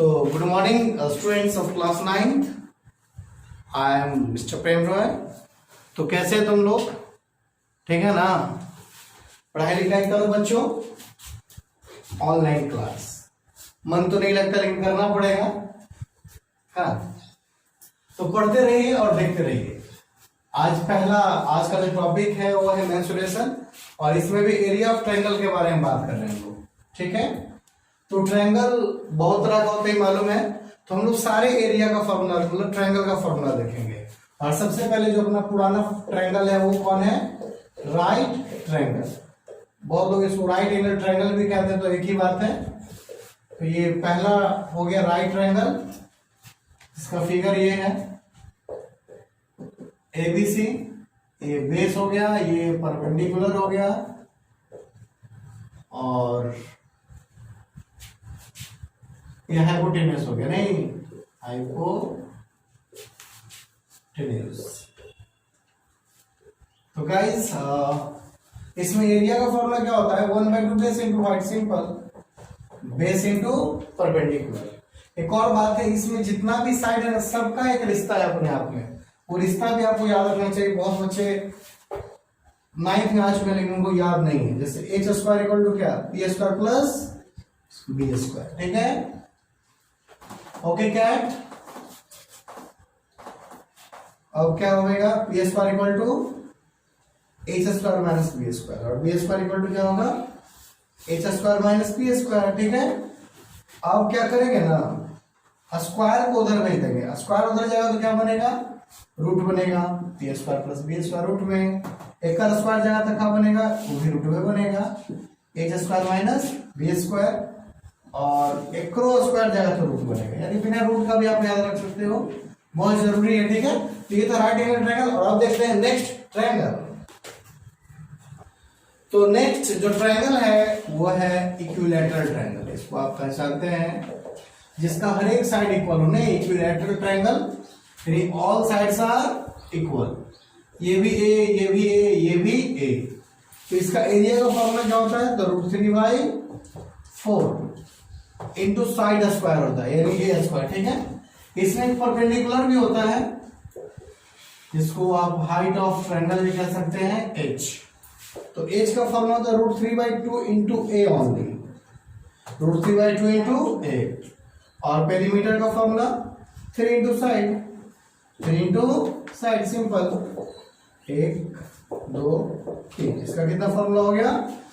तो good morning students of class 9th। I am mister Prem Roy. तो कैसे हैं तुम लोग? ठीक है ना? पढ़ाई लिखाई करो बच्चों। ऑनलाइन क्लास मन तो नहीं लगता लेकिन करना पड़ेगा। हाँ, तो पढ़ते रहिए और देखते रहिए। आज का जो टॉपिक है वो है मेंस्ट्रुएशन, और इसमें भी एरिया ऑफ ट्रायंगल के बारे में बात कर रहे हैं हम लोग। ठीक है? तो ट्रायंगल बहुत तरह का होता है मालूम है, तो हम लोग सारे एरिया का फॉर्मूला मतलब ट्रायंगल का फॉर्मूला देखेंगे। और सबसे पहले जो अपना पुराना ट्रायंगल है वो कौन है? Right triangle. बहुत लोग इसको राइट एंगल ट्रायंगल भी कहते हैं, तो एक ही बात है। तो ये पहला हो गया राइट ट्रायंगल। इसका फिगर ये है ABC। ये बेस हो गया, ये परपेंडिकुलर हो गया, और ये हाइपोटेन्यूस हो गया। नहीं, हाइपोटेन्यूस। तो गाइस इसमें एरिया का फॉर्मूला क्या होता है? 1/2 base into height simple, base into perpendicular. एक और बात है, इसमें जितना भी साइड है सबका एक रिश्ता है अपने आप में। वो रिश्ता भी आपको याद रखना चाहिए। बहुत बच्चे 9th में आ चुके हैं लेकिन उनको याद नहीं है। जैसे h² इक्वल टू क्या? p² plus b²। ठीक है? Okay cat? अब क्या होगा? p² equal to h² minus b², और b² इक्वल टू क्या होगा? h² minus p²। ठीक है? अब क्या करेंगे ना, स्क्वायर को उधर भेज देंगे। स्क्वायर उधर जाएगा तो क्या बनेगा? रूट बनेगा। p² प्लस b² रूट में, एक का स्क्वायर जाएगा तो क्या बनेगा? वो भी रूट में बनेगा। h² माइनस b², और एक रो स्क्वायर जाएगा तो रूट बनेगा। यानी बिना रूट का भी आप याद रख सकते हो, बहुत जरूरी है। ठीक है? तो ये तो राइट एंगल ट्रायंगल। और अब देखते हैं नेक्स्ट ट्रायंगल। तो नेक्स्ट जो ट्रायंगल है वो है इक्विलैटरल ट्रायंगल। इसको आप पहचानते हैं, जिसका हर एक साइड इक्वल हो। नहीं, इक्विलैटरल ट्रायंगल यानी ऑल साइड्स आर इक्वल। ये भी a, ये भी a, ये भी a। तो इसका एरिया का फॉर्मूला क्या होता है? तो √3/4 इंटू साइड स्क्वायर होता है, यानी a²। ठीक है? इसमें एक परपेंडिकुलर भी होता है, जिसको आप हाइट ऑफ ट्रायंगल भी कह सकते हैं, h। तो h का फॉर्मूला होता है √3/2 into a only, √3/2 into a। और पेरीमीटर का formula 3 into side, 3 into side simple. 1 2 3। इसका कितना फॉर्मूला हो गया?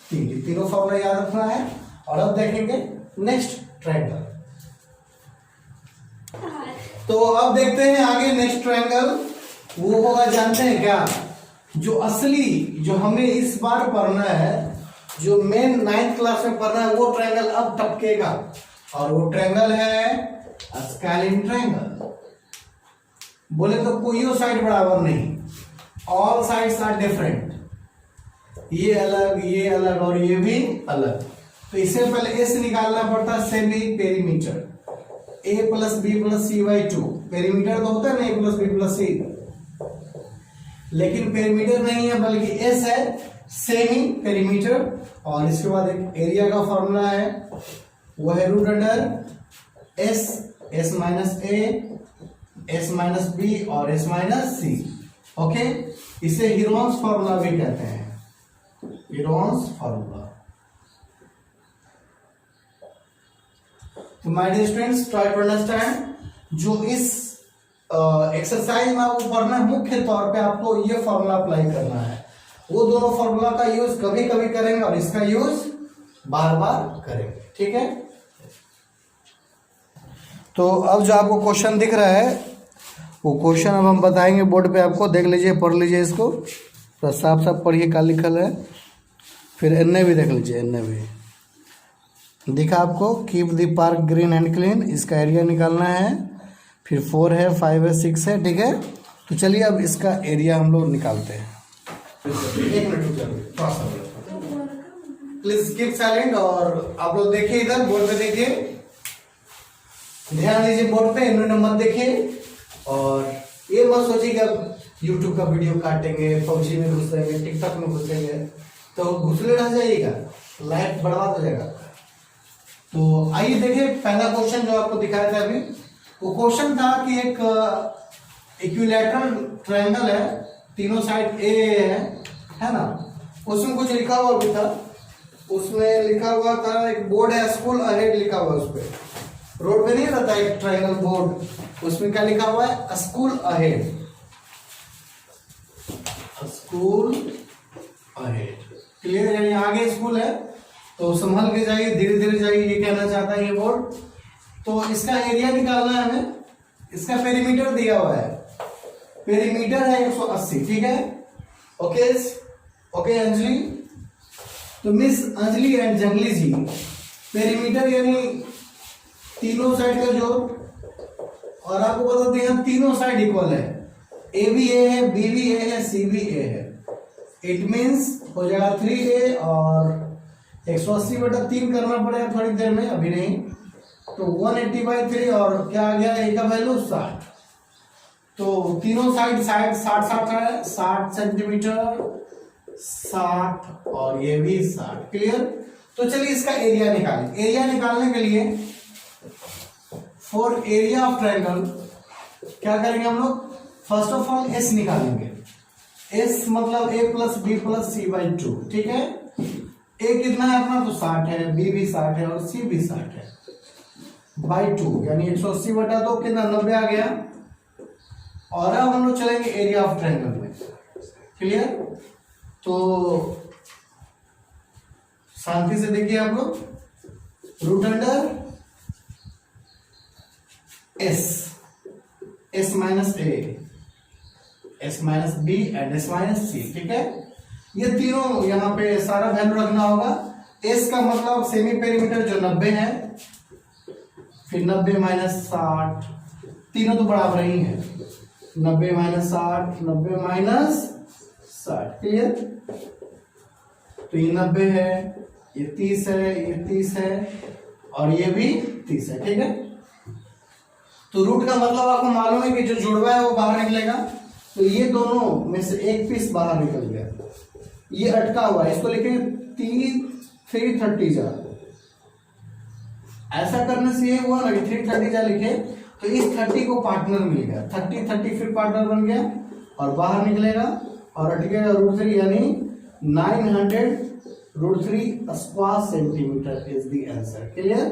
3। तीनों फॉर्मूला याद रखना है। और अब देखेंगे नेक्स्ट ट्रायंगल। तो अब देखते हैं आगे नेक्स्ट ट्रायंगल। वो होगा, जानते हैं क्या? जो असली, जो हमें इस बार पढ़ना है, जो मेन 9th क्लास में पढ़ना है, वो ट्रायंगल अब टपकेगा। और वो ट्रायंगल है स्केलिन ट्रायंगल। बोले तो कोई साइड बराबर नहीं, ऑल साइड्स आर डिफरेंट। ये अलग, ये अलग, और ये भी अलग। तो इससे पहले एस निकालना पड़ता है, semi perimeter. a plus B plus c/2 perimeter तो होता है ना, a plus B plus c, लेकिन पेरीमीटर नहीं है बल्कि एस है, सेमी पेरीमीटर। और इसके बाद एक एरिया का फॉर्मूला है, वो है √s minus a, s minus b और s माइनस c। ओके? इसे हीरोन्स फॉर्मूला भी कहते हैं, हीरोन्स फॉर्मूला। तो my dear students, try to understand. जो इस एक्सरसाइज में आपको पढ़ना है, मुख्य तौर पे आपको ये फॉर्मूला अप्लाई करना है। वो दोनों फॉर्मूला का यूज कभी कभी करेंगे और इसका यूज बार बार करेंगे। ठीक है? तो अब जो आपको क्वेश्चन दिख रहा है, वो क्वेश्चन अब हम बताएंगे बोर्ड पे आपको। देख लीजिए, पढ़ लीजिए इसको, तो साफ साफ पढ़िए क्या लिखल है। फिर एन्ने भी देख लीजिए, एन्ने भी दिखा आपको, keep the park green and clean. इसका एरिया निकालना है। फिर 4 है, 5 है, 6 है। ठीक है? तो चलिए अब इसका एरिया हम लोग निकालते हैं। एक मिनट प्लीज कीप साइलेंट। और आप लोग देखिए, इधर बोर्ड पे देखिए, ध्यान दीजिए बोर्ड पे, इन्होंने मत देखिए। और ये मत सोचिए कि अब YouTube का वीडियो काटेंगे, PUBG में घुसेंगे, TikTok में घुसेंगे, तो घुसले रह जाइएगा, लाइफ बर्बाद हो जाएगा। तो आइए देखिए पहला क्वेश्चन जो आपको दिखाया था अभी, वो क्वेश्चन था कि एक इक्विलैटरल ट्रायंगल है, तीनों साइड ए है ना, उसमें कुछ लिखा हुआ भी था, उसमें लिखा हुआ था एक बोर्ड है स्कूल अहेड लिखा हुआ, उस पर रोड पे नहीं रहता एक ट्रायंगल बोर्ड, उसमें क्या लिखा हुआ है school ahead, school ahead. Clear, यानी आगे स्कूल है तो संभल के जाइए, धीरे धीरे जाइए, ये कहना चाहता है ये बोर्ड। तो इसका एरिया निकालना है हमें, इसका पेरीमीटर दिया हुआ है, पेरीमीटर है 180, ठीक है। ओके ओके अंजलि, तो मिस अंजलि एंड जंगली जी, पेरीमीटर यानी तीनों साइड का जो, और आपको बता दें हम तीनों साइड इक्वल है, ए भी ए है, बी भी ए है, सी भी ए है, इट मीन्स हो जाएगा 3a और 180/3 करना पड़ेगा थोड़ी देर में, अभी नहीं। तो 180/3 और क्या आ गया ए का वैल्यू 60। तो तीनों साइड 60 है, 60 सेंटीमीटर 60 और ये भी 60। क्लियर, तो चलिए इसका एरिया निकालें। एरिया निकालने के लिए फॉर एरिया ऑफ ट्रायंगल क्या करेंगे हम लोग, फर्स्ट ऑफ ऑल एस निकालेंगे। एस मतलब a plus B plus C by 2, ठीक है। ए कितना है अपना, तो 60 है, बी भी 60 है और सी भी 60 है, बाई 2 यानी 180/2 कितना 90 आ गया। और अब हम लोग चलेंगे एरिया ऑफ ट्रायंगल में। क्लियर, तो शांति से देखिए आप लोग, root under S minus A, S minus B and S minus C, ठीक है। ये तीनों यहाँ पे सारा वैल्यू रखना होगा। एस का मतलब सेमी पेरीमीटर जो 90 है, फिर 90 माइनस 60, तीनों तो बराबर ही है, 90 माइनस 60, 90 माइनस 60। क्लियर, तो ये 90 है, ये 30 है, ये 30 है और ये भी 30 है, ठीक है। तो रूट का मतलब आपको मालूम है कि जो जुड़वा है वो बाहर निकलेगा, तो ये दोनों में से एक पीस बाहर निकल गया, ये अटका हुआ है, इसको लिखेंगे 330 जा। ऐसा करने से ये हुआ ना कि 330 जा लिखे, तो इस 30 को पार्टनर मिल गया, 30 फिर पार्टनर बन गया और बाहर निकलेगा और अटकेगा √3 यानी 900√3 square centimetre is the answer. Clear,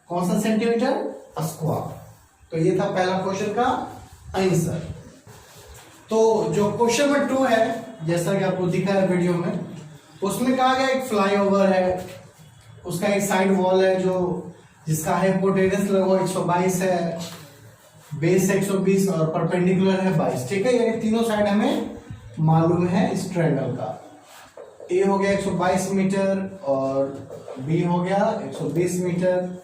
कौन सा सेंटीमीटर, स्क्वायर। तो ये था पहला क्वेश्चन का आंसर। तो जो क्वेश्चन नंबर 2 है, जैसा कि आपको दिखा है वीडियो में, उसमें कहा गया एक फ्लाईओवर है, उसका एक साइड वॉल है जो जिसका हाइपोटेनस लगभग 122 है, बेस 120 और परपेंडिकुलर है 22, ठीक है। यानी तीनों साइड हमें मालूम है इस ट्रायंगल का। ए हो गया 122 मीटर और बी हो गया 120 मीटर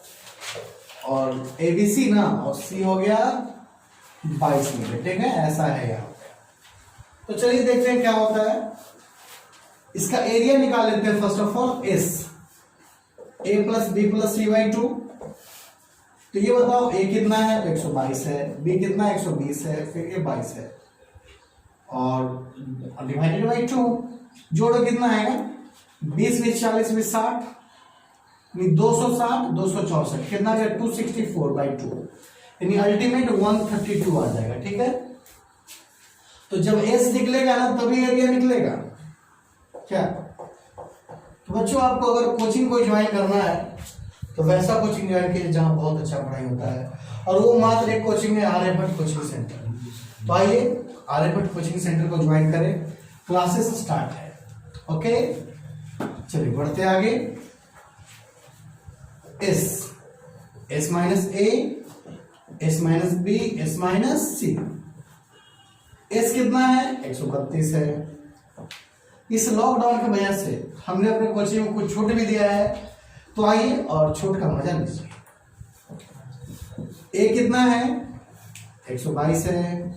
और ABC ना, और सी हो गया 22 मीटर, ठीक है। ऐसा है यहाँ पे। तो चलिए देखते हैं क्या होता है। इसका एरिया निकाल लेते हैं first of all, s a plus B plus C by 2। तो ये बताओ a कितना है, 122 है, b कितना है 120 है, फिर a 22 है और डिवाइडेड बाई 2, जोड़ो कितना आएगा, 20 20 40 20 60, 260 264 कितना आ गया 264/2, यानी अल्टीमेट 132 आ जाएगा, ठीक है। तो जब एस निकलेगा ना तभी एरिया निकलेगा क्या। तो बच्चों आपको अगर कोचिंग को ज्वाइन करना है तो वैसा कोचिंग ज्वाइन कीजिए जहां बहुत अच्छा पढ़ाई होता है, और वो मात्र एक कोचिंग है, आर्यभट्ट कोचिंग सेंटर। तो आइए आर्यभट्ट कोचिंग सेंटर को ज्वाइन करें, क्लासेस स्टार्ट है। ओके, चलिए बढ़ते आगे। एस माइनस ए, S minus B, S minus सी। एस कितना है, 132 है। इस लॉकडाउन की वजह से हमने अपने कोचिंग में कुछ छूट भी दिया है, तो आइए और छूट का मजा लीजिए। ए कितना है, 122 है,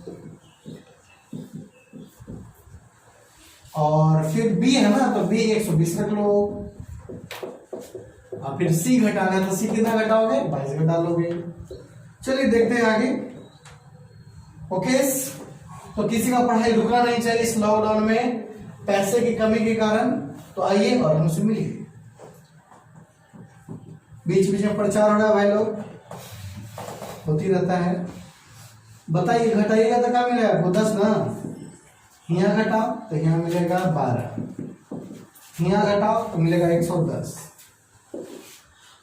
और फिर बी है ना, तो बी 120 रख लो, और फिर सी घटाना है तो सी कितना घटाओगे, 22 घटा लोगे। चलिए देखते हैं आगे। ओके, तो किसी का पढ़ाई रुकना नहीं चाहिए इस लॉकडाउन में पैसे की कमी के कारण। तो आइए और हमसे मिलिए। बीच बीच में प्रचार हो रहा है भाई लोग, होती रहता है। बताइए घटाइएगा तो क्या मिलेगा आपको 10 ना, यहाँ घटाओ तो यहाँ मिलेगा 12, यहाँ घटाओ तो मिलेगा 110।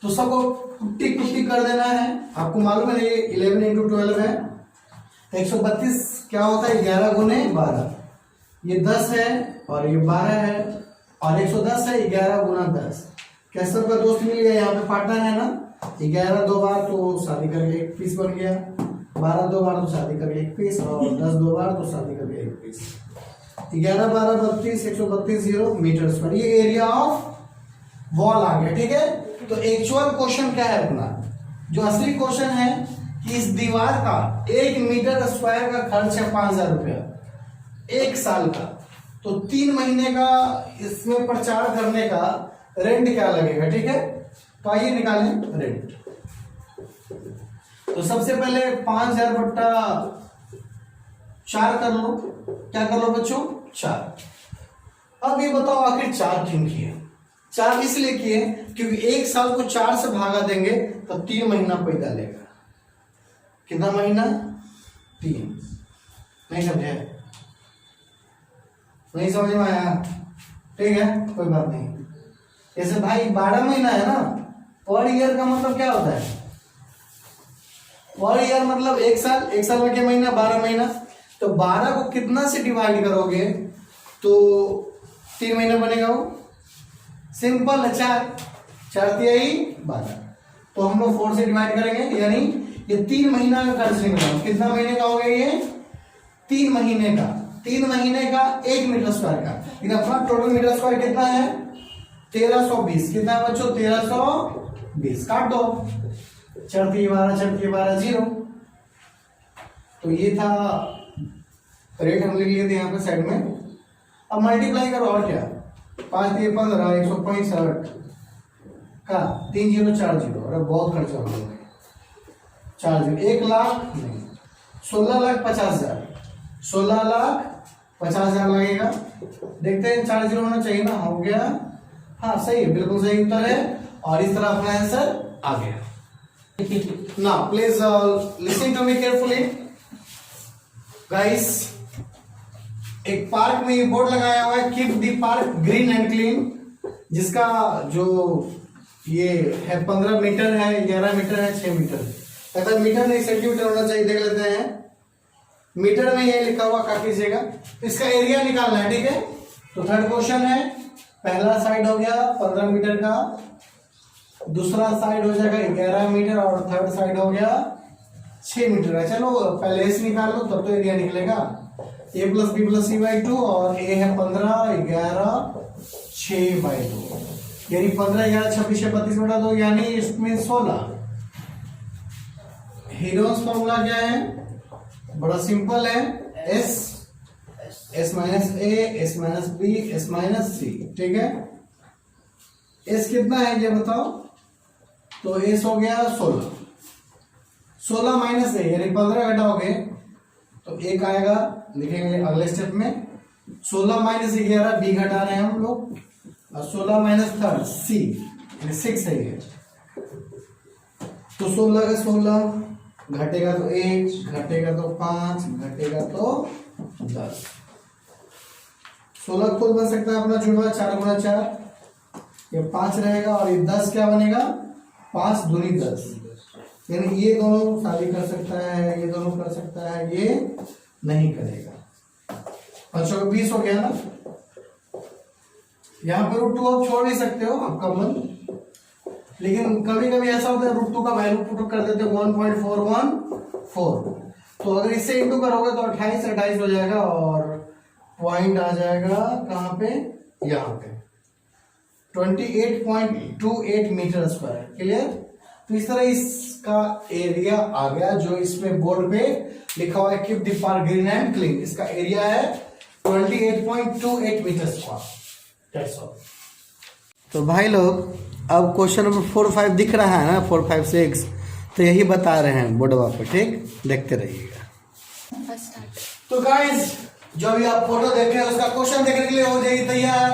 तो सबको कुट्टी कुट्टी कर देना है। आपको मालूम है ये 11 इंटू 12 है, 132 क्या होता है 11 गुने 12, ये 10 है और ये 12 है और 110 है 11 गुना 10। कैसर का दोस्त मिल गया, यहाँ पे पार्टनर है ना। 11 दो बार तो शादी करके 21 बन गया, 12 दो बार तो शादी करके 21 और 10 दो बार तो शादी करके 21। 11 12 32 132 मीटर स्क्वायर, ये एरिया ऑफ वॉल आ गया। ठीक है, तो एक्चुअल क्वेश्चन क्या है अपना, जो असली क्वेश्चन है कि इस दीवार का 1 मीटर स्क्वायर का खर्च है 5000 रुपया 1 साल का, तो 3 महीने का इसमें प्रचार करने का रेंट क्या लगेगा। ठीक है, तो आइए निकालें रेंट। तो सबसे पहले 5000 बट्टा 4 कर लो, क्या कर लो बच्चों 4। अब ये बताओ आखिर 4 क्यों किए। 4 इसलिए किए क्योंकि 1 साल को 4 से भागा देंगे तो 3 महीना पैदा लेगा। कितना महीना 3, नहीं समझे, नहीं समझ में आया, ठीक है कोई बात नहीं। जैसे भाई 12 महीना है ना, पर ईयर का मतलब क्या होता है, पर ईयर मतलब 1 साल, 1 साल में क्या महीना 12 महीना, तो 12 को कितना से डिवाइड करोगे तो 3 महीना बनेगा, वो सिंपल है 4 दिया ही 12, तो हम लोग 4 से डिवाइड करेंगे, यानी ये 3 महीना का खर्च निकला। कितना महीने का हो गया ये 3 महीने का, 3 महीने का 1 मीटर स्क्वायर का, लेकिन अपना टोटल मीटर स्क्वायर कितना है 1320। कितना है बच्चों 1320, काट दो, 4 3 12 0। तो ये था रेट हम लिख लिए थे यहाँ पे साइड में। अब मल्टीप्लाई करो और क्या, 5 3 15 165 का 3 0 4 0, अरे बहुत खर्चा हो गया 4 0, 1 लाख नहीं 16,50,000, 16,50,000 लगेगा। देखते हैं 4 0 होना चाहिए ना, हो गया, हाँ सही है, बिल्कुल सही उत्तर है और इस तरह अपना आंसर आ गया। Now please listen to me carefully guys। एक पार्क में ये बोर्ड लगाया हुआ है keep the park green and clean, जिसका जो ये है 15 मीटर है, 11 मीटर है, 6 मीटर, अगर मीटर नहीं सेंटीमीटर होना चाहिए, देख लेते हैं। मीटर में ये लिखा हुआ काट लीजिएगा, इसका एरिया निकालना है। ठीक है, तो थर्ड क्वेश्चन है, पहला साइड हो गया 15 मीटर का, दूसरा साइड हो जाएगा 11 मीटर और थर्ड साइड हो गया 6 मीटर का। चलो पहले इसे निकाल लो तब तो एरिया निकलेगा। a plus B plus C by 2 और a है 15 11 6 बाई 2, यानी 15 11 26 32 बटा 2, यानी इसमें 16। हीरोस फॉर्मूला क्या है, बड़ा सिंपल है, s minus a s minus b s minus c। ठीक है, s कितना है ये बताओ, तो s हो गया 16, 16 माइनस a यानी 15 घटाओगे तो 1 आएगा, लिखेंगे अगले स्टेप में। 16 माइनस 11 b घटा रहे हैं हम लोग, और 16 माइनस 3 c यानी 6 है ये, तो 16 का 16 घटेगा तो 1, घटेगा तो 5, घटेगा तो 10। 16 खुद बन सकता है अपना जुड़वा 4 गुना 4, ये 5 रहेगा और ये 10 क्या बनेगा 5 दूनी 10, यानी ये दोनों शादी कर सकता है, ये दोनों कर सकता है, ये नहीं करेगा। 520 हो गया ना, यहाँ पर √2 आप छोड़ भी सकते हो, आपका मन, लेकिन कभी कभी ऐसा होता है √2 का वैल्यू पुट कर देते हो 1.414, तो अगर इससे इंटू करोगे तो 28 हो जाएगा और पॉइंट आ जाएगा कहाँ पे, यहाँ पे 28.28 मीटर स्क्वायर। क्लियर, तो इस तरह इसका एरिया आ गया, जो इसमें बोर्ड पे लिखा हुआ है keep the park green and clean, इसका एरिया है 28.28 मीटर स्क्वायर। तो भाई लोग अब क्वेश्चन नंबर 4 5 दिख रहा है ना, 4 5 6, तो यही बता रहे हैं बोर्डवा पे, ठीक, देखते रहिएगा। तो गाइस जो भी आप फोटो देख रहे हैं उसका क्वेश्चन देखने के लिए हो जाइए तैयार,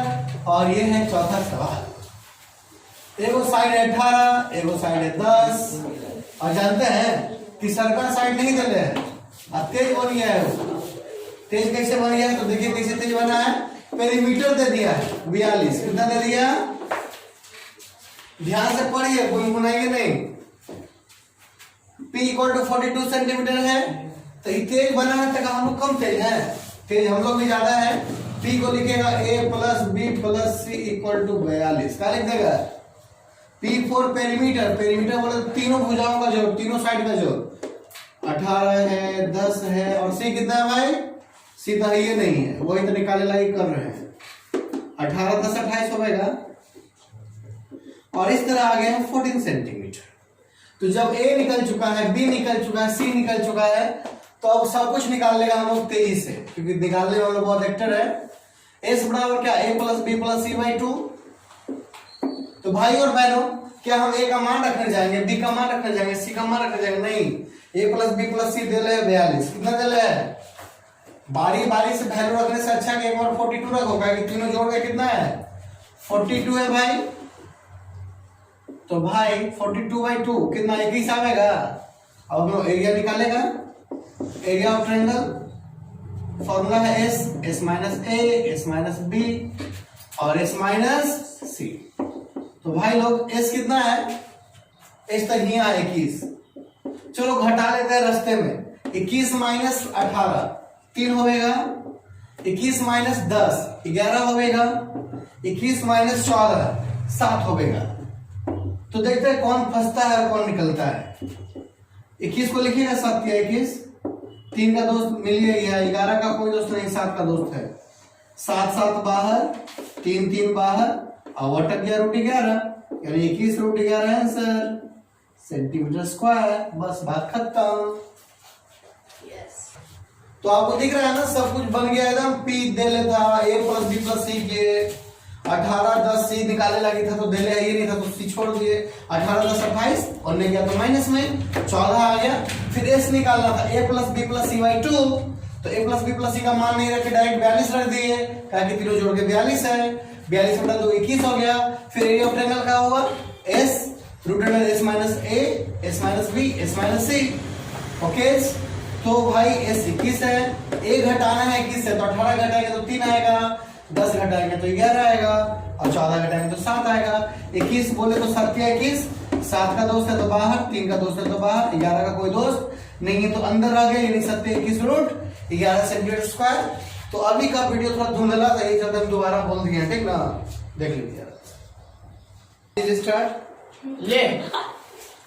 और ये है चौथा सवाल। एगो साइड है 18, एगो साइड है 10। और जानते हैं कि सर्कल साइड नहीं दे रहे हैं, अब तेज बन गया है वो। तेज कैसे बन गया है तो देखिए कैसे तेज बना है। पेरीमीटर दे दिया है 42, कितना दे दिया, ध्यान से पढ़िए, कोई बनाएंगे नहीं। P इक्वल टू 42 सेंटीमीटर है, तो ये तेज बना है, तक हम लोग कम तेज है, तेज हम लोग भी ज्यादा है। P को लिखेगा A plus B plus C equal to 42, क्या लिख देगा, P फॉर पेरीमीटर, पेरीमीटर बोले तीनों भुजाओं का जोड़, तीनों साइड का जोड़। 18 है, 10 है, और C कितना है भाई, C तो ये नहीं है, वही तो निकाले लाई कर रहे हैं। 18 10 28 होगा, और इस तरह आ गया है 14 सेंटीमीटर। तो जब A निकल चुका है, B निकल चुका है, C निकल चुका है, तो अब सब कुछ निकाल लेगा हम लोग तेजी से, क्योंकि निकालने वाला बहुत एक्टर है। S बराबर क्या, A plus B plus C by 2। तो भाई और बहनों, क्या हम A का मान रखने जाएंगे, B का मान रखने जाएंगे, C का मान रखने जाएंगे, नहीं। A plus B plus C दे ले 42, कितना दे ले, बारी बारी से वैल्यू रखने से अच्छा कि एक बार 42 रखो, कि तीनों जोड़ के कितना है 42 है भाई। तो भाई 42 बाई 2 कितना, 21 आएगा। अब हम लोग एरिया निकालेगा, एरिया ऑफ ट्रायंगल फॉर्मूला है S minus A, S minus B और S माइनस C। तो भाई लोग S कितना है, S तक ही 21, चलो घटा लेते हैं रास्ते में। 21 माइनस 18 3 होगा, 21 माइनस 10 11 होगा, 21 माइनस 14 7 होगा। तो देखते हैं कौन फंसता है और कौन निकलता है। 21 को लिखिएगा 7 या 21, 3 का दोस्त मिल गया, 11 का कोई दोस्त नहीं, 7 का दोस्त है। 7 7 बाहर, 3 3 बाहर, और अटक गया √11, यानी 21 √11 आंसर सेंटीमीटर स्क्वायर। बस बात खत्म। तो आपको दिख रहा है ना, सब कुछ बन गया एकदम। P दे लेता, A plus B plus C के 18 10 C निकाले लगी था तो दे ले, ये नहीं था तो C छोड़ दिए। 18 10 28 और नहीं गया तो माइनस में 14 आ गया। फिर S निकालना था, A plus B plus C by 2, तो A plus B plus C का मान नहीं रखे, डायरेक्ट 42 रख दिए, कहा कि तीनों जोड़ के 42 है। 42 बटा 2 21 हो गया। फिर एरिया ऑफ ट्रायंगल क्या होगा, S √S minus A, S minus B, S minus C। Okay, तो भाई S 21 है, A घटाना है 21 से, तो 18 घटाएंगे तो 3 आएगा, 10 घटाएंगे तो 11 आएगा, और 14 घटाएंगे तो 7 आएगा। 21 बोले तो 7 या 21, 7 का दोस्त है तो बाहर, 3 का दोस्त है तो बाहर, 11 का कोई दोस्त नहीं है तो अंदर आ गया, यानी 7 21 √11 सेंटीमीटर स्क्वायर। तो अभी का वीडियो थोड़ा धुंधला था, ये जब हम दोबारा बोल दिए, ठीक ना, देख लीजिए स्टार्ट ले।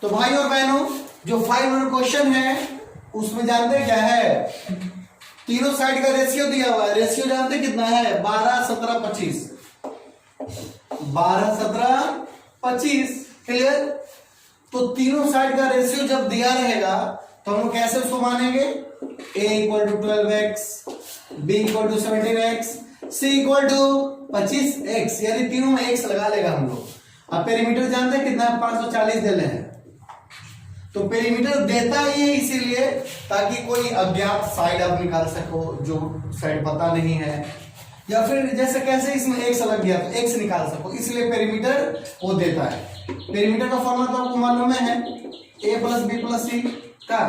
तो भाई और बहनों, जो 5 नंबर क्वेश्चन है उसमें जानते क्या है, तीनों साइड का रेशियो दिया हुआ है। रेशियो जानते कितना है, 12 17 25, 12 17 25, क्लियर। तो तीनों साइड का रेशियो जब दिया रहेगा तो हम लोग कैसे उसको मानेंगे, A equal to 12x, B equal to 17x, C equal to 25x, यानी तीनों में x लगा लेगा हम लोग। अब पेरीमीटर जानते हैं कितना है, 540 दे रहे हैं। तो पेरीमीटर देता ही है इसीलिए ताकि कोई अज्ञात साइड आप निकाल सको, जो साइड पता नहीं है, या फिर जैसे कैसे इसमें x लग गया तो x निकाल सको, इसलिए पेरीमीटर वो देता है। पेरीमीटर का फॉर्मूला तो आपको मालूम है, A plus B plus C का।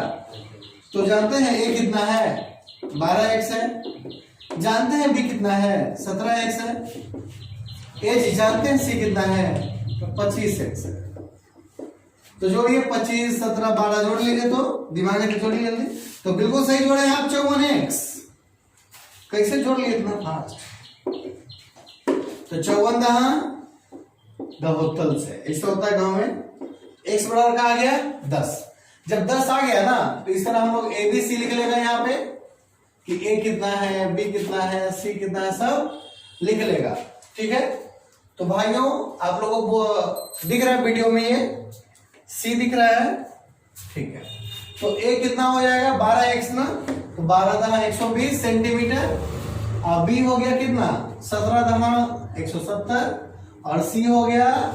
तो जानते हैं A कितना है, 12x है। जानते हैं B कितना है, 17x है। A जानते हैं C कितना है, 25x है। तो जोड़िए 25 17 12 जोड़ लीजिए, तो दिमाग में जोड़िए जल्दी। तो बिल्कुल सही जोड़े हैं आप, 54x। कैसे जोड़ लिए इतना फास्ट, तो 54 दहां दबोतल से, ऐसा होता है गांव में। x बराबर का आ गया 10। जब 10 आ गया ना, तो इस तरह हम लोग A B C लिख लेगा यहाँ पे कि A कितना है, B कितना है, C कितना है, सब लिख लेगा, ठीक है। तो भाइयों, आप लोगों को दिख रहा है वीडियो में, ये C दिख रहा है, ठीक है। तो A कितना हो जाएगा, 12x ना, तो 12 दहा 120 सेंटीमीटर, और B हो गया कितना, 17 दहा 170, और C हो गया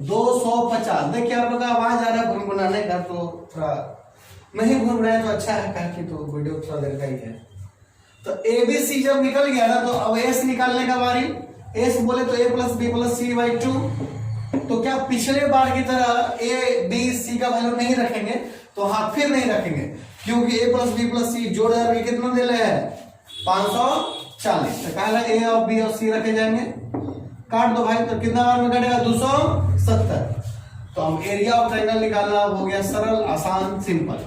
250। देखिए आप लोग का आवाज आ रहा है गुनगुनाने का, तो थोड़ा नहीं घूम रहे हैं तो अच्छा है, कहा कि तो वीडियो थोड़ा देर का ही है। तो ABC जब निकल गया ना, तो अब S निकालने का बारी। S बोले तो A plus B plus C by 2, तो क्या पिछले बार की तरह ए बी सी का वैल्यू नहीं रखेंगे? तो हाँ, फिर नहीं रखेंगे, क्योंकि ए प्लस बी प्लस सी जोड़ करके कितना दे रहे हैं? 540। तो कहा ए और बी और सी रखे जाएंगे। काट दो भाई, तो कितना बार में कटेगा? 270। तो हम एरिया ऑफ ट्रायंगल निकालना हो गया सरल, आसान, सिंपल।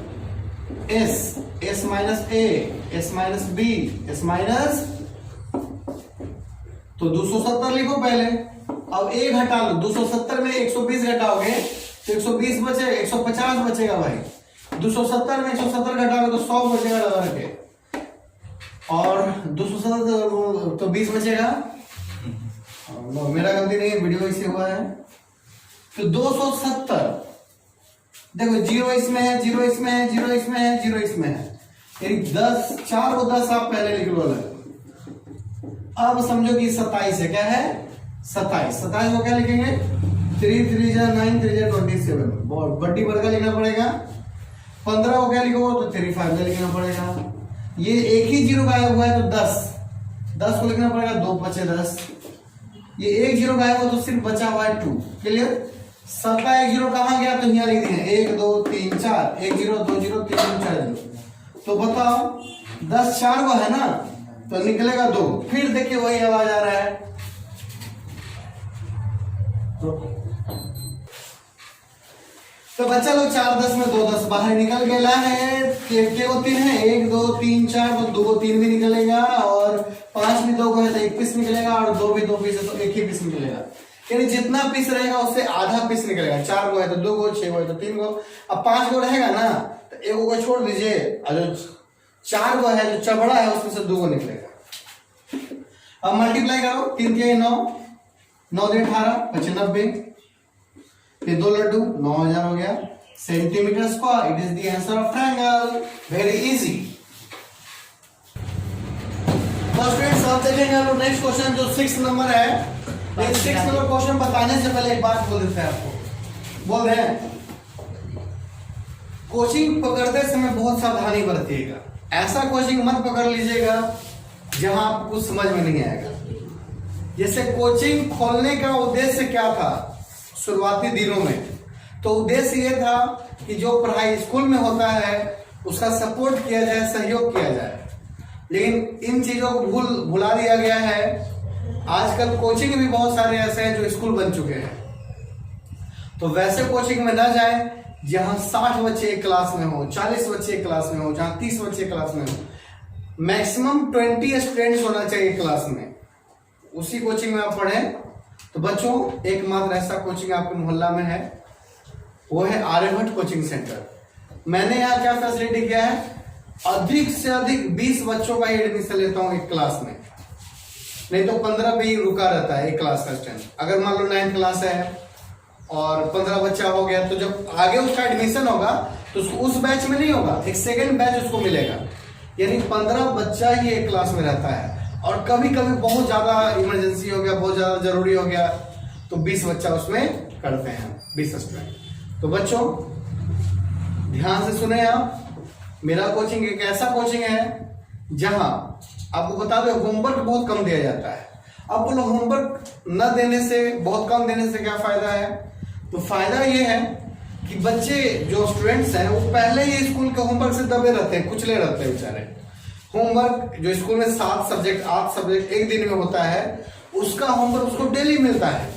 एस माइनस ए, S minus B, S minus, तो 270 लिखो पहले। अब ए घटा लो, 270 में 120 घटाओगे तो 120 बचे, 150 बचेगा भाई। 270 में 170 घटाओगे तो 100 बचेगा लगा के, और 270 तो 20 बचेगा। मेरा गलती नहीं है, वीडियो इसे हुआ है। तो 270, देखो 0 इसमें है, 0 इसमें है, 0 इसमें है, 0 इसमें है, यानी 10, 4 और 10 आप पहले लिख लो अलग। अब समझो कि 27 है, क्या है? 27 को क्या लिखेंगे? 3 3 जा 9, 3 जा 27, बहुत बड़ी वर्ग लिखना पड़ेगा। 15 को क्या लिखोगे? तो 35 का लिखना पड़ेगा। ये एक ही जीरो गायब हुआ है तो 10 को लिखना पड़ेगा, 2 बचे 10। ये एक जीरो गायब हुआ तो सिर्फ बचा हुआ है 2। क्लियर? 7 का एक जीरो कहां गया? तो यहाँ लिख दिए 1 2 3 4, 1 0 2 0 3 0 4 0। तो बताओ 10 4 को है ना, तो निकलेगा 2। फिर देखिए वही आवाज आ रहा है, तो बच्चा लोग 4 10 में 2 10 बाहर निकल गया है। के को 3 है, 1 2 3 4, तो 2 को 3 भी निकलेगा, और 5 भी 2 को है तो 1 पीस निकलेगा, और 2 भी 2 पीस है तो 1 ही पीस निकलेगा। यानी जितना पीस रहेगा उससे आधा पीस निकलेगा। 4 को है तो 2 को, 6 को है तो 3 को। अब 5 को रहेगा ना तो 1 को छोड़ दीजिए, और जो 4 को है, जो चबड़ा है, उसमें से 2 को निकलेगा। अब मल्टीप्लाई करो, 3 के 9, 9 दे 18, 95, फिर 2 लड्डू, 9000 हो गया centimetre square. It is the answer of triangle, very easy. तो स्टूडेंट्स अब देखेंगे हम नेक्स्ट क्वेश्चन जो 6 नंबर है। 6 नंबर क्वेश्चन बताने से पहले एक बात बोल देते हैं आपको, बोल रहे हैं कोचिंग पकड़ते समय बहुत सावधानी बरतिएगा। ऐसा कोचिंग मत पकड़ लीजिएगा जहां आपको कुछ समझ में नहीं आएगा। जैसे कोचिंग खोलने का उद्देश्य क्या था शुरुआती दिनों में? तो उद्देश्य ये था कि जो पढ़ाई स्कूल में होता है उसका सपोर्ट किया जाए, सहयोग किया जाए। लेकिन इन चीजों को भुला दिया गया है। आजकल कोचिंग भी बहुत सारे ऐसे हैं जो स्कूल बन चुके हैं। तो वैसे कोचिंग में ना जाए जहां 60 बच्चे एक क्लास में हो, 40 बच्चे एक क्लास में हो, जहां 30 बच्चे क्लास में हो। मैक्सिमम 20 स्टूडेंट्स होना चाहिए क्लास में, उसी कोचिंग में आप पढ़ें। तो बच्चों, एकमात्र ऐसा कोचिंग आपके मोहल्ला में है, वो है आर्यभट्ट कोचिंग सेंटर। मैंने यहाँ क्या फैसिलिटी किया है, अधिक से अधिक 20 बच्चों का ही एडमिशन लेता हूँ एक क्लास में, नहीं तो 15 पे ही रुका रहता है एक क्लास का स्ट्रेंथ। अगर मान लो 9th क्लास है और 15 बच्चा हो गया, तो जब आगे उसका एडमिशन होगा तो उस बैच में नहीं होगा, एक सेकेंड बैच उसको मिलेगा। यानी 15 बच्चा ही एक क्लास में रहता है। और कभी कभी बहुत ज्यादा इमरजेंसी हो गया, बहुत ज्यादा जरूरी हो गया, तो 20 बच्चा उसमें करते हैं, 20 स्टूडेंट। तो बच्चों ध्यान से सुने आप, मेरा कोचिंग एक ऐसा कोचिंग है जहां आपको बता दो होमवर्क बहुत कम दिया जाता है। अब बोलो होमवर्क न देने से, बहुत कम देने से क्या फायदा है? तो फायदा ये है कि बच्चे जो स्टूडेंट्स हैं वो पहले ही स्कूल के होमवर्क से दबे रहते हैं, कुचले रहते हैं बेचारे। होमवर्क जो स्कूल में 7 सब्जेक्ट 8 सब्जेक्ट एक दिन में होता है, उसका होमवर्क उसको डेली मिलता है।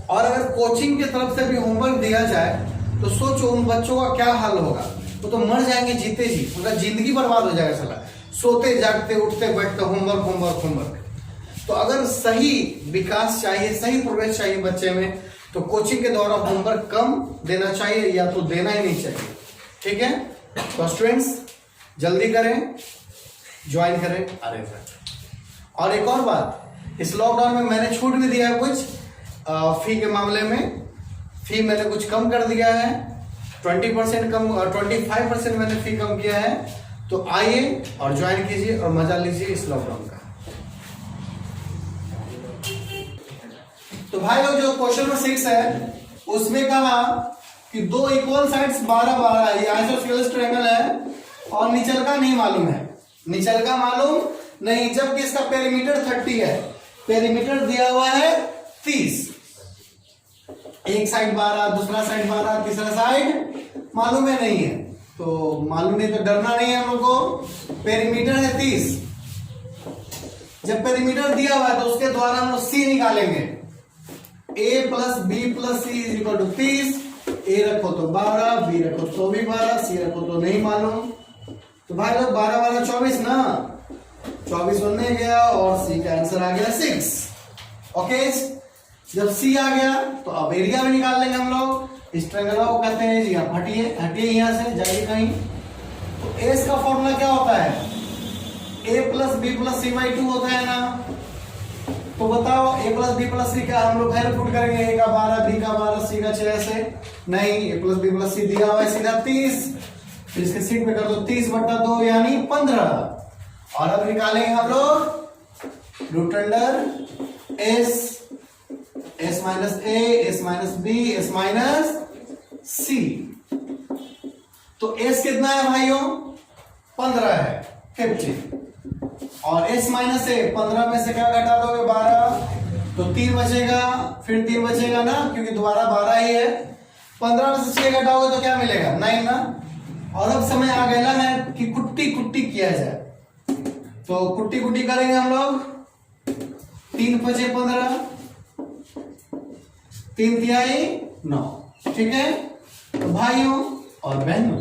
और अगर कोचिंग की तरफ से भी होमवर्क दिया जाए तो सोचो उन बच्चों का क्या हाल होगा। वो तो मर जाएंगे जीते जी, उनका जिंदगी बर्बाद हो जाएगा साला, सोते जागते उठते बैठते होमवर्क होमवर्क होमवर्क। तो अगर सही विकास चाहिए, सही प्रोग्रेस चाहिए बच्चे में, तो कोचिंग के द्वारा होमवर्क कम देना चाहिए या तो देना ही नहीं चाहिए। ठीक है? तो स्टूडेंट्स जल्दी करें, ज्वाइन करें आर्यभट्ट। और एक और बात, इस लॉकडाउन में मैंने छूट भी दिया है कुछ फी के मामले में। फी मैंने कुछ कम कर दिया है, 20% कम, 25% मैंने फी कम किया है। तो आइए और ज्वाइन कीजिए और मजा लीजिए इस लॉकडाउन का। तो भाई लोग जो क्वेश्चन नंबर 6 है उसमें कहा कि दो इक्वल साइड्स 12 12 है, ये आइसोस्केलेस ट्रायंगल है और निचल का नहीं मालूम है, निचल का मालूम नहीं, जबकि इसका पेरीमीटर 30 है, पेरीमीटर दिया हुआ है 30। एक साइड 12, दूसरा साइड 12, तीसरा साइड मालूम है नहीं है, तो मालूम नहीं तो डरना नहीं है हम लोग को। पेरीमीटर है 30। जब पेरीमीटर दिया हुआ है तो उसके द्वारा हम लोग सी निकालेंगे। a plus B plus c is equal to 30। A रखो तो 12, बी रखो तो भी 12, सी रखो तो नहीं मालूम। तो भाई लोग 12 12 24 ना, 24 बनने गया और सी का आंसर आ गया 6। ओके, जब सी आ गया तो अब एरिया भी निकाल लेंगे हम लोग। इस ट्रायंगल को कहते हैं जी, आप हटिए हटिए यहां से, जाइए कहीं। तो एस का फॉर्मूला क्या होता है? a plus B plus C by 2 होता है ना। तो बताओ a plus B plus c का हम लोग वैल्यू पुट करेंगे। a का 12, b का 12, c का 6 ऐसे नहीं। a प्लस बी प्लस सी दिया हुआ है सीधा 30, फिर इसके सीट पे कर दो 30/2 यानी 15। और अब निकालेंगे हम लोग root under s minus a, s minus b, s minus c। तो s कितना है भाइयों? 15 है, 50। और s माइनस a, 15 में से क्या घटा दोगे? 12, तो 3 बचेगा, फिर 3 बचेगा ना, क्योंकि दोबारा 12 ही है। 15 में से 6 घटाओगे तो क्या मिलेगा? 9 ना। और अब समय आ गया है कि कुट्टी कुट्टी किया जाए। तो कुट्टी कुट्टी करेंगे हम लोग। 3 5 15, 3 तिहाई 9। ठीक है, तो भाइयों और बहनों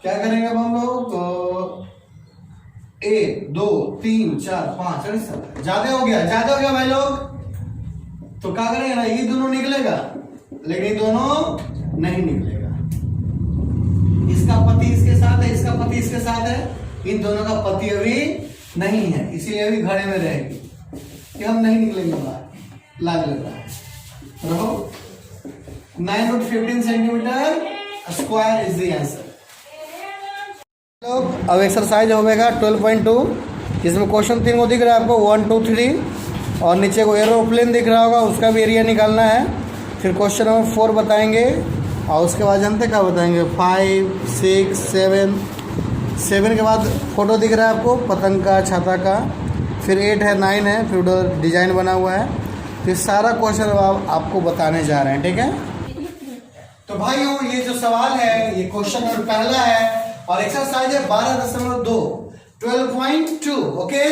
क्या करेंगे अब हम लोग? तो 1 2 3 4 5 और 7 ज्यादा हो गया भाई लोग। तो क्या करेंगे ना, ये दोनों निकलेगा लेकिन ये दोनों नहीं निकलेगा। इसका पति इसके साथ है, इसका पति इसके साथ है, इन दोनों का पति अभी नहीं है, इसीलिए अभी घड़े में रहेगी कि हम नहीं निकलेंगे बाहर। लाग लग रहा है, रहो। 9 root 15 centimetre square is the answer. अब एक्सरसाइज होगा 12.2। इसमें क्वेश्चन 3 को दिख रहा है आपको, 1 2 3, और नीचे को एरोप्लेन दिख रहा होगा, उसका भी एरिया निकालना है। फिर क्वेश्चन नंबर 4 बताएंगे, और उसके बाद जानते क्या बताएंगे? 5 6 7। 7 के बाद फोटो दिख रहा है आपको पतंग का, छाता का। फिर 8 है, 9 है, फिर उधर डिजाइन बना हुआ है। फिर सारा क्वेश्चन आपको बताने जा रहे हैं। ठीक है, तो भाइयों ये जो सवाल है ये क्वेश्चन नंबर पहला है और एक्सरसाइज है 12.2 12.2। ओके,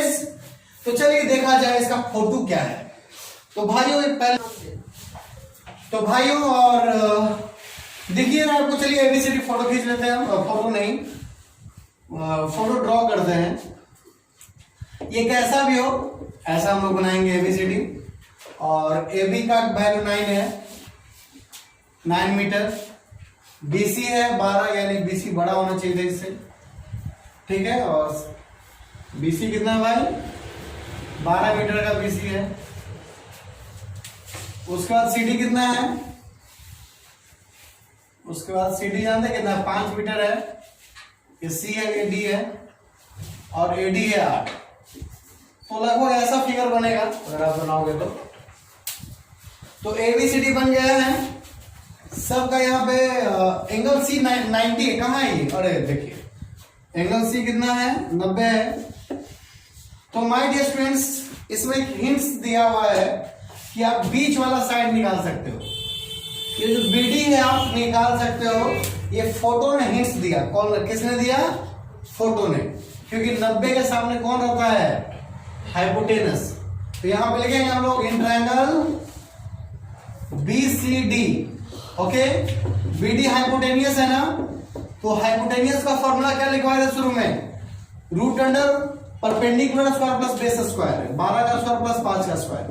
तो चलिए देखा जाए इसका फोटो क्या है। तो भाइयों और देखिए ना आपको, चलिए एबीसीडी फोटो खींच लेते हैं। फोटो नहीं, फोटो ड्रॉ करते हैं। ये कैसा भी हो ऐसा हम लोग बनाएंगे एबीसीडी। और एबी का वैल्यू 9 है, 9 मीटर। बीसी है 12, यानी बीसी बड़ा होना चाहिए इससे। ठीक है, और बीसी कितना है भाई? 12 मीटर का बीसी है। उसके बाद सीडी कितना है? उसके बाद सीडी जानते कितना? 5 मीटर है। ये सी है, ये डी है, और एडी है 8। तो लगभग ऐसा फिगर बनेगा अगर आप बनाओगे तो एबीसीडी बन गया है सबका। यहाँ पे एंगल सी 90 है, कहाँ है ये? अरे देखिए एंगल सी कितना है? 90 है। तो माय डियर स्टूडेंट्स, इसमें एक हिंट्स दिया हुआ है कि आप बीच वाला साइड निकाल सकते हो। ये जो बीडी है आप निकाल सकते हो। ये फोटो ने हिंट्स दिया। कौन, किसने दिया? फोटो ने, क्योंकि 90 के सामने कौन रहता है? हाइपोटेनस। तो यहां पे लिखेंगे हम लोग in triangle BCD. Okay, BD hypotenuse है ना, तो हाइपोटेनियस का फॉर्मूला क्या लिखवाया था शुरू में? Root under perpendicular square plus base square, 12 का स्क्वायर प्लस 5 का स्क्वायर।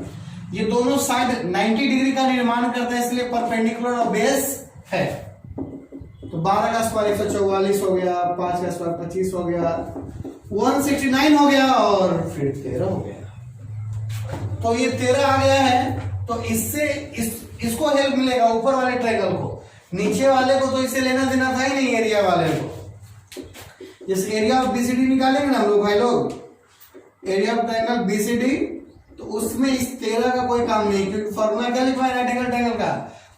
ये दोनों साइड 90 डिग्री का निर्माण करते हैं, इसलिए परपेंडिकुलर और बेस है। तो 12 का स्क्वायर 144 हो गया, 5 का स्क्वायर 25 हो गया, 169 हो गया, और फिर 13 हो गया। तो ये 13 आ गया है। तो इससे इसको हेल्प मिलेगा, ऊपर वाले ट्रायंगल को। नीचे वाले को तो इसे लेना देना था ही नहीं, एरिया वाले को। जैसे एरिया ऑफ बीसीडी निकालेंगे ना हम लोग भाई लोग, एरिया ऑफ ट्रायंगल बीसीडी, तो उसमें इस 13 का कोई काम नहीं, क्योंकि फॉर्मूला क्या लिखा है राइट एंगल ट्रायंगल का?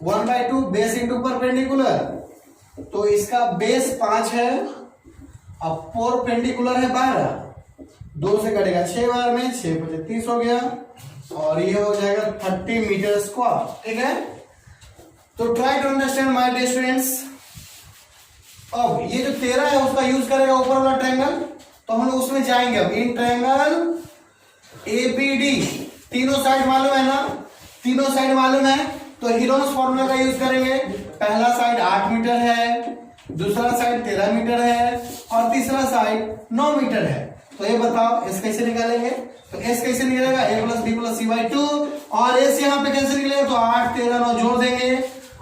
1/2 बेस इंटू परपेंडिकुलर। तो इसका बेस 5 है, अब परपेंडिकुलर है 12, 2 से कटेगा 6 बार में, 6 × 5 = 30 हो गया, और ये हो जाएगा 30 मीटर स्क्वायर। ठीक है, तो try to understand my dear students. अब ये जो 13 है उसका यूज करेगा ऊपर वाला ट्रायंगल, तो हम लोग उसमें जाएंगे। अब इन ट्रायंगल एबीडी तीनों साइड मालूम है ना, तीनों साइड मालूम है, तो हीरोन्स फॉर्मूला का यूज करेंगे। पहला साइड 8 मीटर है, दूसरा साइड 13 मीटर है और तीसरा साइड 9 मीटर है। तो ये बताओ एस कैसे निकालेंगे? तो एस कैसे निकलेगा? a plus B plus C by 2, और एस यहाँ पे कैसे निकलेगा? तो 8 13 9 जोड़ देंगे,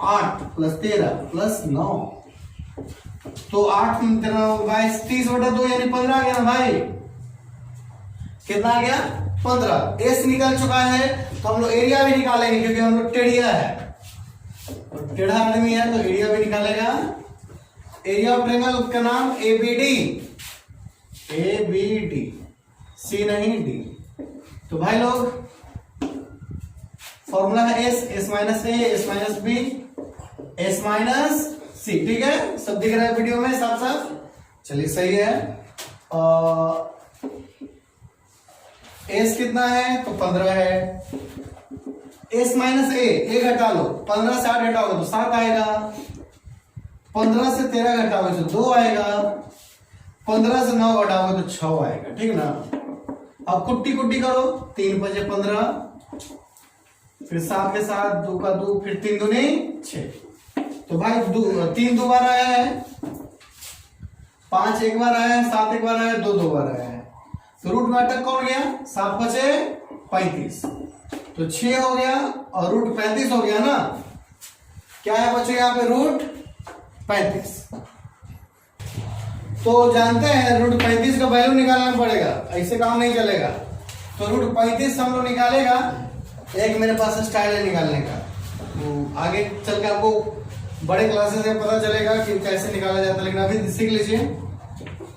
8 प्लस 13 प्लस 9, तो 8 13 22 30/2 यानी 15 आ गया ना भाई। कितना आ गया? 15। एस निकल चुका है, तो हम लोग एरिया भी निकालेंगे क्योंकि हम लोग टेढ़िया है, टेढ़ा आदमी है, तो एरिया भी निकालेगा। एरिया ऑफ ट्रायंगल का नाम एबीडी, एबीडी, सी नहीं डी। तो भाई लोग फॉर्मूला है एस माइनस ए, S minus B, S minus C. ठीक है, सब दिख रहा है वीडियो में साफ साफ? चलिए सही है। एस कितना है? तो 15 है। एस माइनस ए घटा लो, 15 से 8 घटाओगे तो 7 आएगा, 15 से 13 घटाओगे तो 2 आएगा, 15 से 9 घटाओगे तो 6 आएगा। ठीक ना? अब कुट्टी कुट्टी करो, 3 5 15, फिर 7 के साथ 2 का 2, फिर 3 दूनी 6। तो भाई 3 2 बार आया है, 5 एक बार आया है, 7 एक बार आया है, 2 2 बार आया है। तो रूट में अटक कौन गया? 7 बचे 35, तो 6 हो गया और रूट 35 हो गया ना। क्या है बच्चों यहाँ पे? रूट 35। तो जानते हैं रूट 35 का वैल्यू निकालना पड़ेगा, ऐसे काम नहीं चलेगा। तो रूट 35 हम लोग निकालेगा। एक मेरे पास स्टाइल है निकालने का, तो आगे चल के आपको बड़े क्लासेस में पता चलेगा कि कैसे निकाला जाता है, लेकिन अभी सीख लीजिए।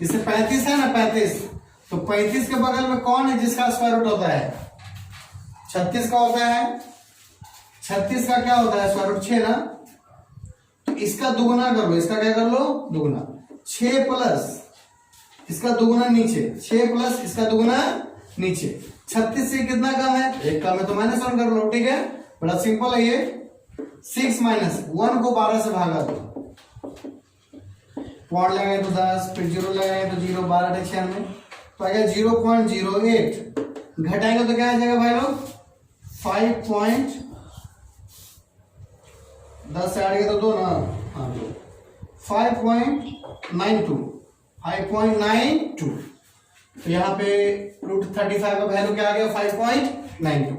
जैसे 35 है ना, 35, तो 35 के बगल में कौन है जिसका स्क्वायर रूट होता है? 36 का होता है। 36 का क्या होता है? स्क्वायर रूट 6 ना। तो इसका दुगुना कर लो, इसका क्या कर लो? दुगुना। 6 प्लस इसका दुगुना नीचे, 6 प्लस इसका दुगुना नीचे। 36 से कितना कम है? 1 कम है, तो -1 कर लो। ठीक है, बड़ा सिंपल है ये। 6 माइनस 1 को 12 से भागा दो, पॉइंट लगाए तो 10, फिर 0 लगाए तो 0, 12 96, तो आ गया 0.08। घटाएंगे तो क्या आ जाएगा भाई लोग? 5. 10 से आएगा तो 2 ना, हाँ 5.92, 5.92। तो यहाँ पे रूट 35 का वैल्यू क्या आ गया? 5.92।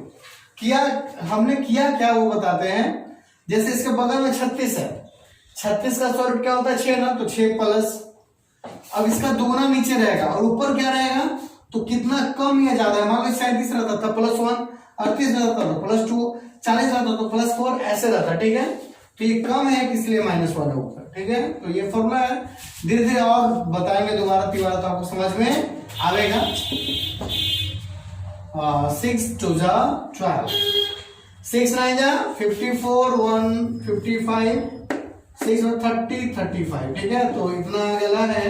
किया हमने किया क्या वो बताते हैं। जैसे इसके बगल में 36 है, 36 का स्क्वायर रूट क्या होता है? 6 ना, तो 6 प्लस, अब इसका दुगुना नीचे रहेगा और ऊपर क्या रहेगा? तो कितना कम या ज्यादा है? मान लो 37 रहता था +1, 38 रहता था तो +2, 40 रहता तो +4, ऐसे रहता। ठीक है, तो ये कम है इसलिए -1 है ऊपर। ठीक है, तो ये फॉर्मूला है। धीरे धीरे और बताएंगे दोबारा तिबारा तो आपको समझ में आएगा। 6 2 12, 6 9 54, 1 55, 6 30 35। ठीक है, तो इतना गला है।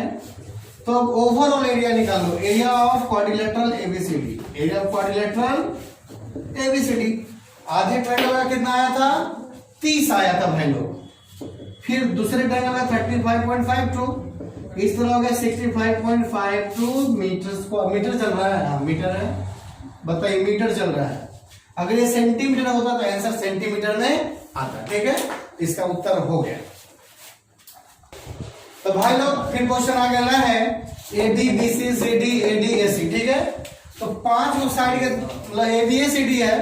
तो अब ओवरऑल एरिया निकालो, area of quadrilateral ABCD, area of quadrilateral ABCD. आधे ट्रायंगल का कितना आया था? 30 आया था भाई लोग। फिर दूसरे ट्रायंगल का 35.52, इस तरह हो गया 65.52 मीटर। मीटर चल रहा है? हाँ मीटर है, बताइए मीटर चल रहा है। अगर ये सेंटीमीटर होता तो आंसर सेंटीमीटर में आता। ठीक है, इसका उत्तर हो गया। तो भाई लोग फिर क्वेश्चन आ गया है AD BC CD AD AC. ठीक है, तो 5 लोग साइड के मतलब एबी एसीडी है,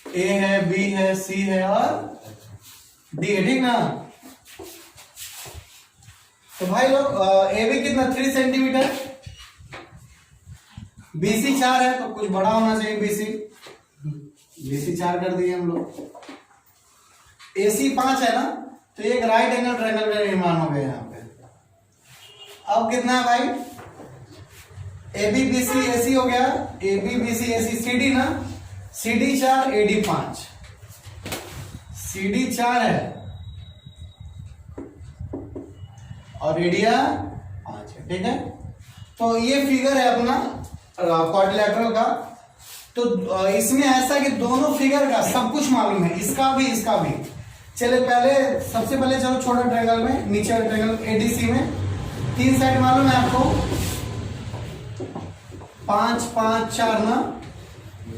ए है, बी है, सी है और डी है। ठीक ना? तो भाई लोग एबी कितना? 3 सेंटीमीटर, बीसी 4 है, तो कुछ बड़ा होना चाहिए बीसी, बीसी 4 कर दिए हम लोग। एसी 5 है ना, तो एक राइट एंगल ट्रायंगल का निर्माण हो गया यहाँ पे। अब कितना है भाई? एबी बीसी एसी हो गया, एबी बीसी एसी सीडी ना, सीडी 4 एडी 5, सीडी 4 है और एरिया 5 है। ठीक है, तो ये फिगर है अपना क्वाड्रिलेटरल का। तो इसमें ऐसा कि दोनों फिगर का सब कुछ मालूम है, इसका भी इसका भी। चले पहले सबसे पहले चलो छोटा ट्रायंगल में, नीचे वाले ट्रायंगल एडीसी में 3 साइड मालूम है आपको, 5 5 4 ना,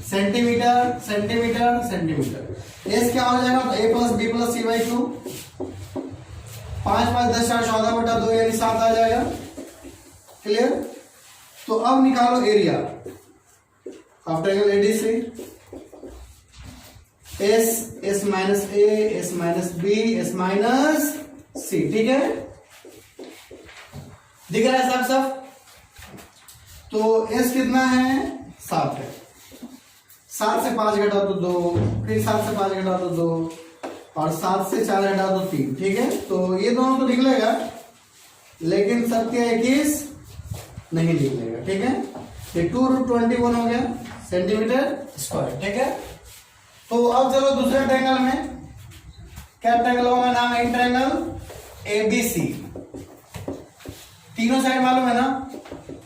सेंटीमीटर सेंटीमीटर सेंटीमीटर। एस क्या हो जाएगा? A plus B plus C by 2, 5 5 10 4 14/2 यानी 7 आ जाएगा। क्लियर? तो अब निकालो area of triangle ADC. S S minus A, S minus B, S minus C. ठीक है, दिख रहा है साफ साफ? तो एस कितना है? 7 है। 7 से 5 घटा तो 2, फिर 7 से 5 घटा तो 2, और 7 से 4 घटा तो 3। ठीक है, तो ये दोनों तो निकलेगा, लेकिन सत्य 21 नहीं निकलेगा। ठीक है, ये 2√21 हो गया सेंटीमीटर स्क्वायर। ठीक है, तो अब चलो दूसरे ट्रायंगल में। क्या ट्रायंगल होगा? नाम है ट्रायंगल एबीसी। तीनों साइड मालूम है ना,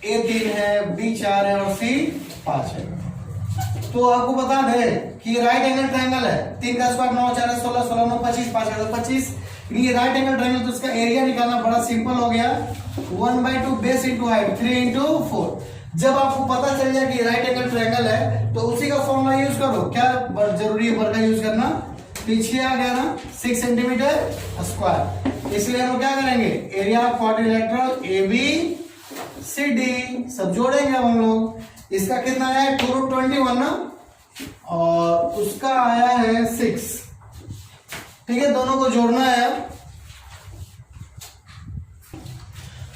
ए 3 है, बी 4 है और सी 5 है। तो आपको बता दे कि राइट एंगल ट्रायंगल है, 3 का स्क्वायर 9 4 16 16 9 25, 5 का 25। ये राइट एंगल ट्रायंगल, तो इसका एरिया निकालना बड़ा सिंपल हो गया, 1/2 बेस इंटू हाइट 3 इंटू 4। जब आपको पता चल जाए कि राइट एंगल ट्रायंगल है तो उसी का फॉर्मूला यूज करो। क्या जरूरी है? वर्ग यूज करना। पीछे आ गया ना 6 सेंटीमीटर स्क्वायर, इसलिए हम क्या करेंगे? Area of quadrilateral A B C D सब जोड़ेंगे अब हम लोग। इसका कितना आया है? 2√21 ना, और उसका आया है 6। ठीक है, दोनों को जोड़ना है।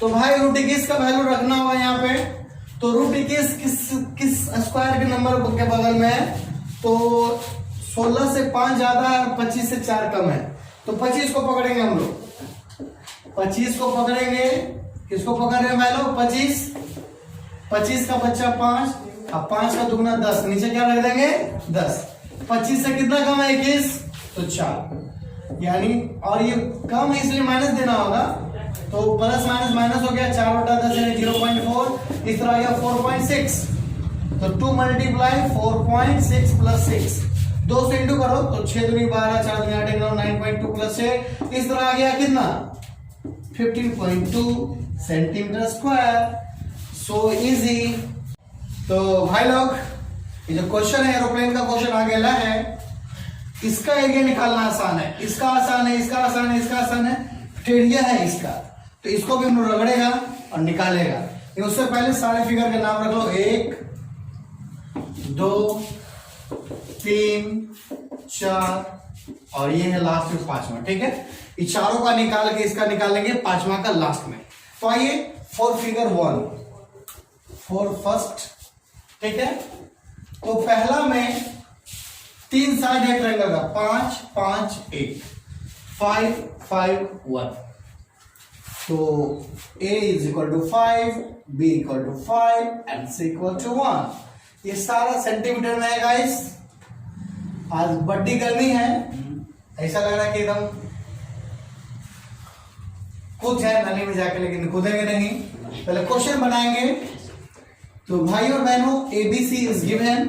तो भाई √21 का वैल्यू रखना होगा यहाँ पे। तो √21 किस स्क्वायर के नंबर के बगल में है? तो 16 से 5 ज्यादा है, 25 से 4 कम है, तो 25 को पकड़ेंगे हम लोग। 25 को पकड़ेंगे। किसको पकड़ रहे हैं भाई लोग? 25 का बच्चा 5, अब 5 का दुगना 10, नीचे क्या रख देंगे? 10। 25 से कितना कम है? 21, तो 4 यानी, और ये कम है इसलिए माइनस देना होगा, तो प्लस माइनस माइनस हो गया, 4/10 यानी 0.4। इस तरह आ गया 4.6, तो 2 × 4.6 + 6, 2 से इंटू करो तो 6 दूनी 12, 4 दूनी 8, 9.2 + 6, इस तरह आ गया कितना? 15.2 सेंटीमीटर स्क्वायर। So easy. तो भाई लोग, ये जो क्वेश्चन है एरोप्लेन का क्वेश्चन आ गया है, इसका एरिया निकालना आसान है, इसका आसान है, इसका आसान है, इसका आसान है, टेढ़िया है इसका, तो इसको भी हम रगड़ेगा और निकालेगा। उससे पहले सारे फिगर के नाम रख लो, 1 2 3 4 और ये है लास्ट में 5वां। ठीक है, ये चारों का निकाल के इसका निकालेंगे 5वां का लास्ट में। तो आइए फॉर फिगर 1 फॉर फर्स्ट। ठीक है, तो पहला में 3 साइड है ट्रायंगल का, 5 5 1 5 5 1। तो A = 5, B = 5 and C = 1। ये सारा सेंटीमीटर में है गाइस। आज बड्डी गर्मी है, ऐसा लग रहा है कि एकदम कूद जाए नली में जाके, लेकिन कूदेंगे नहीं, पहले क्वेश्चन बनाएंगे। तो भाई और बहनों, ABC इज गिवन,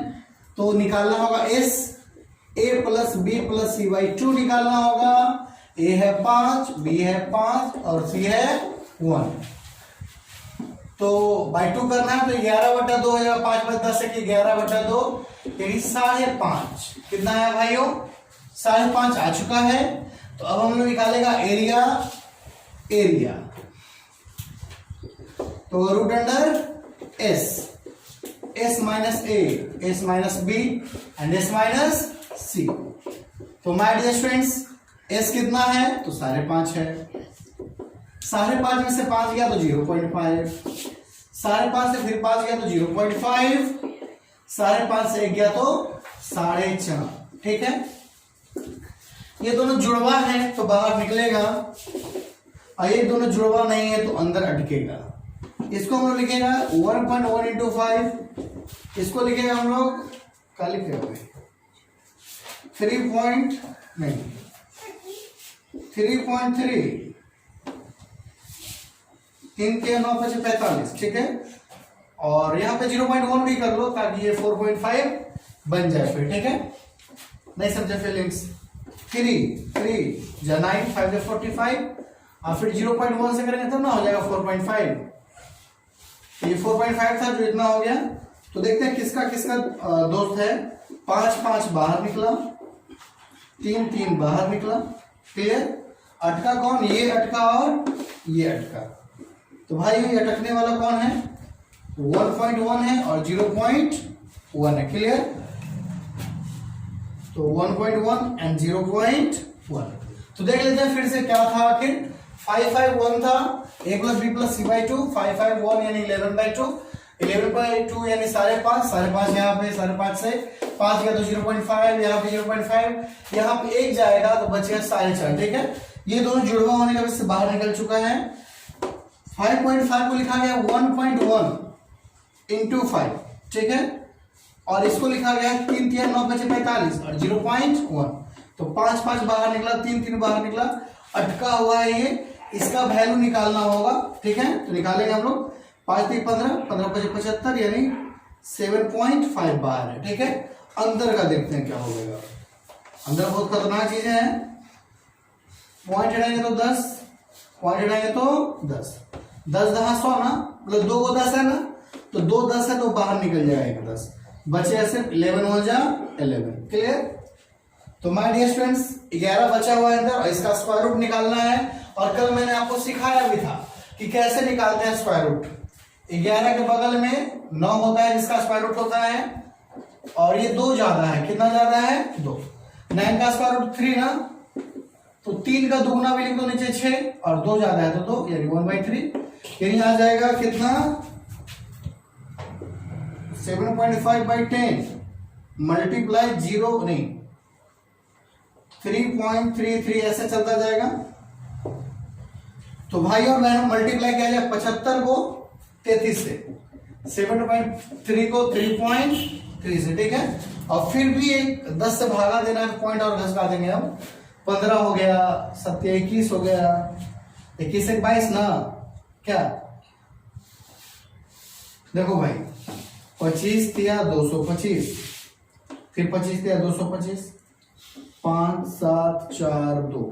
तो निकालना होगा S, A + B + C/2 निकालना होगा। A है 5, B है 5 और C है 1। तो बाई 2 करना है, तो 11/2 हो जाएगा, 5/10 है कि 11/2 यानी 5.5। कितना है भाइयों? 5.5 आ चुका है। तो अब हम लोग निकालेगा एरिया। एरिया तो √S, S - A, S - B and S - C। तो माय डियर स्टूडेंट्स, S कितना है? तो 5.5 है। 5.5 में से 5 गया तो 0.5, 5.5 से फिर 5 गया तो 0.5, 5.5 से 1 गया तो 4.5। ठीक है, ये दोनों जुड़वा है तो बाहर निकलेगा, और ये दोनों जुड़वा नहीं है तो अंदर अटकेगा। इसको हम लोग लिखेगा 1.1 × 5, इसको लिखेगा हम लोग क्या लिखेगा? 3.3 3 के 9 5 45। ठीक है, और यहाँ पे 0.1 भी कर लो ताकि ये 4.5 बन जाए फिर, ठीक है, नहीं समझे फीलिंग्स। 3 या 9 5 या 45 और फिर 0.1 से करेंगे तब ना हो जाएगा 4.5। ये 4.5 था जो इतना हो गया। तो देखते हैं किसका किसका दोस्त है। 5 5 बाहर निकला, 3 3 बाहर निकला, क्लियर। अटका कौन, ये अटका और ये अटका। तो भाई ये अटकने वाला कौन है, 1.1 है और 0.1 है, क्लियर। तो 1.1 एंड 0.1। तो देख लेते हैं फिर से क्या था आखिर। 5 5 1 था, a plus b plus c/2। 5 5 1 यानी 11/2, 11/2 यानी 5.5, 5.5 यहाँ पे 5.5 से 5 गया तो 0.5, यहाँ पे 0.5, यहाँ पे 1 जाएगा तो बचेगा 4.5, ठीक है। ये दोनों जुड़वा होने का इससे बाहर निकल चुका है। 5.5 को लिखा गया 1.1 इंटू 5, ठीक है, और इसको लिखा गया 3 3 9 बचे 45 और 0.1। तो 5 5 बाहर निकला, 3 3 बाहर निकला, अटका हुआ है ये, इसका वैल्यू निकालना होगा, ठीक है। तो निकालेंगे हम लोग। 5 3 15, 15 5 75 यानी 7.5 बाहर है, ठीक है। अंदर का देखते हैं क्या होगा। अंदर बहुत खतरनाक चीजें हैं। पॉइंट हटाएंगे तो 10, पॉइंट हटाएंगे तो 10, 10 10 100 ना, मतलब 2 को 10 है ना, तो 2 10 है तो बाहर निकल जाएगा 10, बचे सिर्फ 11 1 जा 11, क्लियर। तो माय डियर स्टूडेंट्स 11 बचा हुआ है अंदर और इसका स्क्वायर रूट निकालना है। और कल मैंने आपको सिखाया भी था कि कैसे निकालते हैं स्क्वायर रूट। 11 के बगल में 9 होता है जिसका स्क्वायर रूट होता है, और ये 2 ज्यादा है, कितना ज्यादा है 2। 9 का स्क्वायर रूट 3 ना, तो 3 का दुगुना भी लिख दो नीचे 6 और 2 ज्यादा है तो 2 यानी 1/3 यानी आ जाएगा कितना 7.5/10 मल्टीप्लाई 0 नहीं 3.33 ऐसे चलता जाएगा। तो भाई और बहनों मल्टीप्लाई किया जाए 75 को 33 से, 7.3 को 3.3 से, ठीक है। और फिर भी एक 10 से भागा देना है, पॉइंट और घसका देंगे हम। 15 हो गया, 7 21 हो गया, 21 से 22 ना, क्या देखो भाई 25 दिया 225, फिर 25 दिया 225, 5 7 4 2,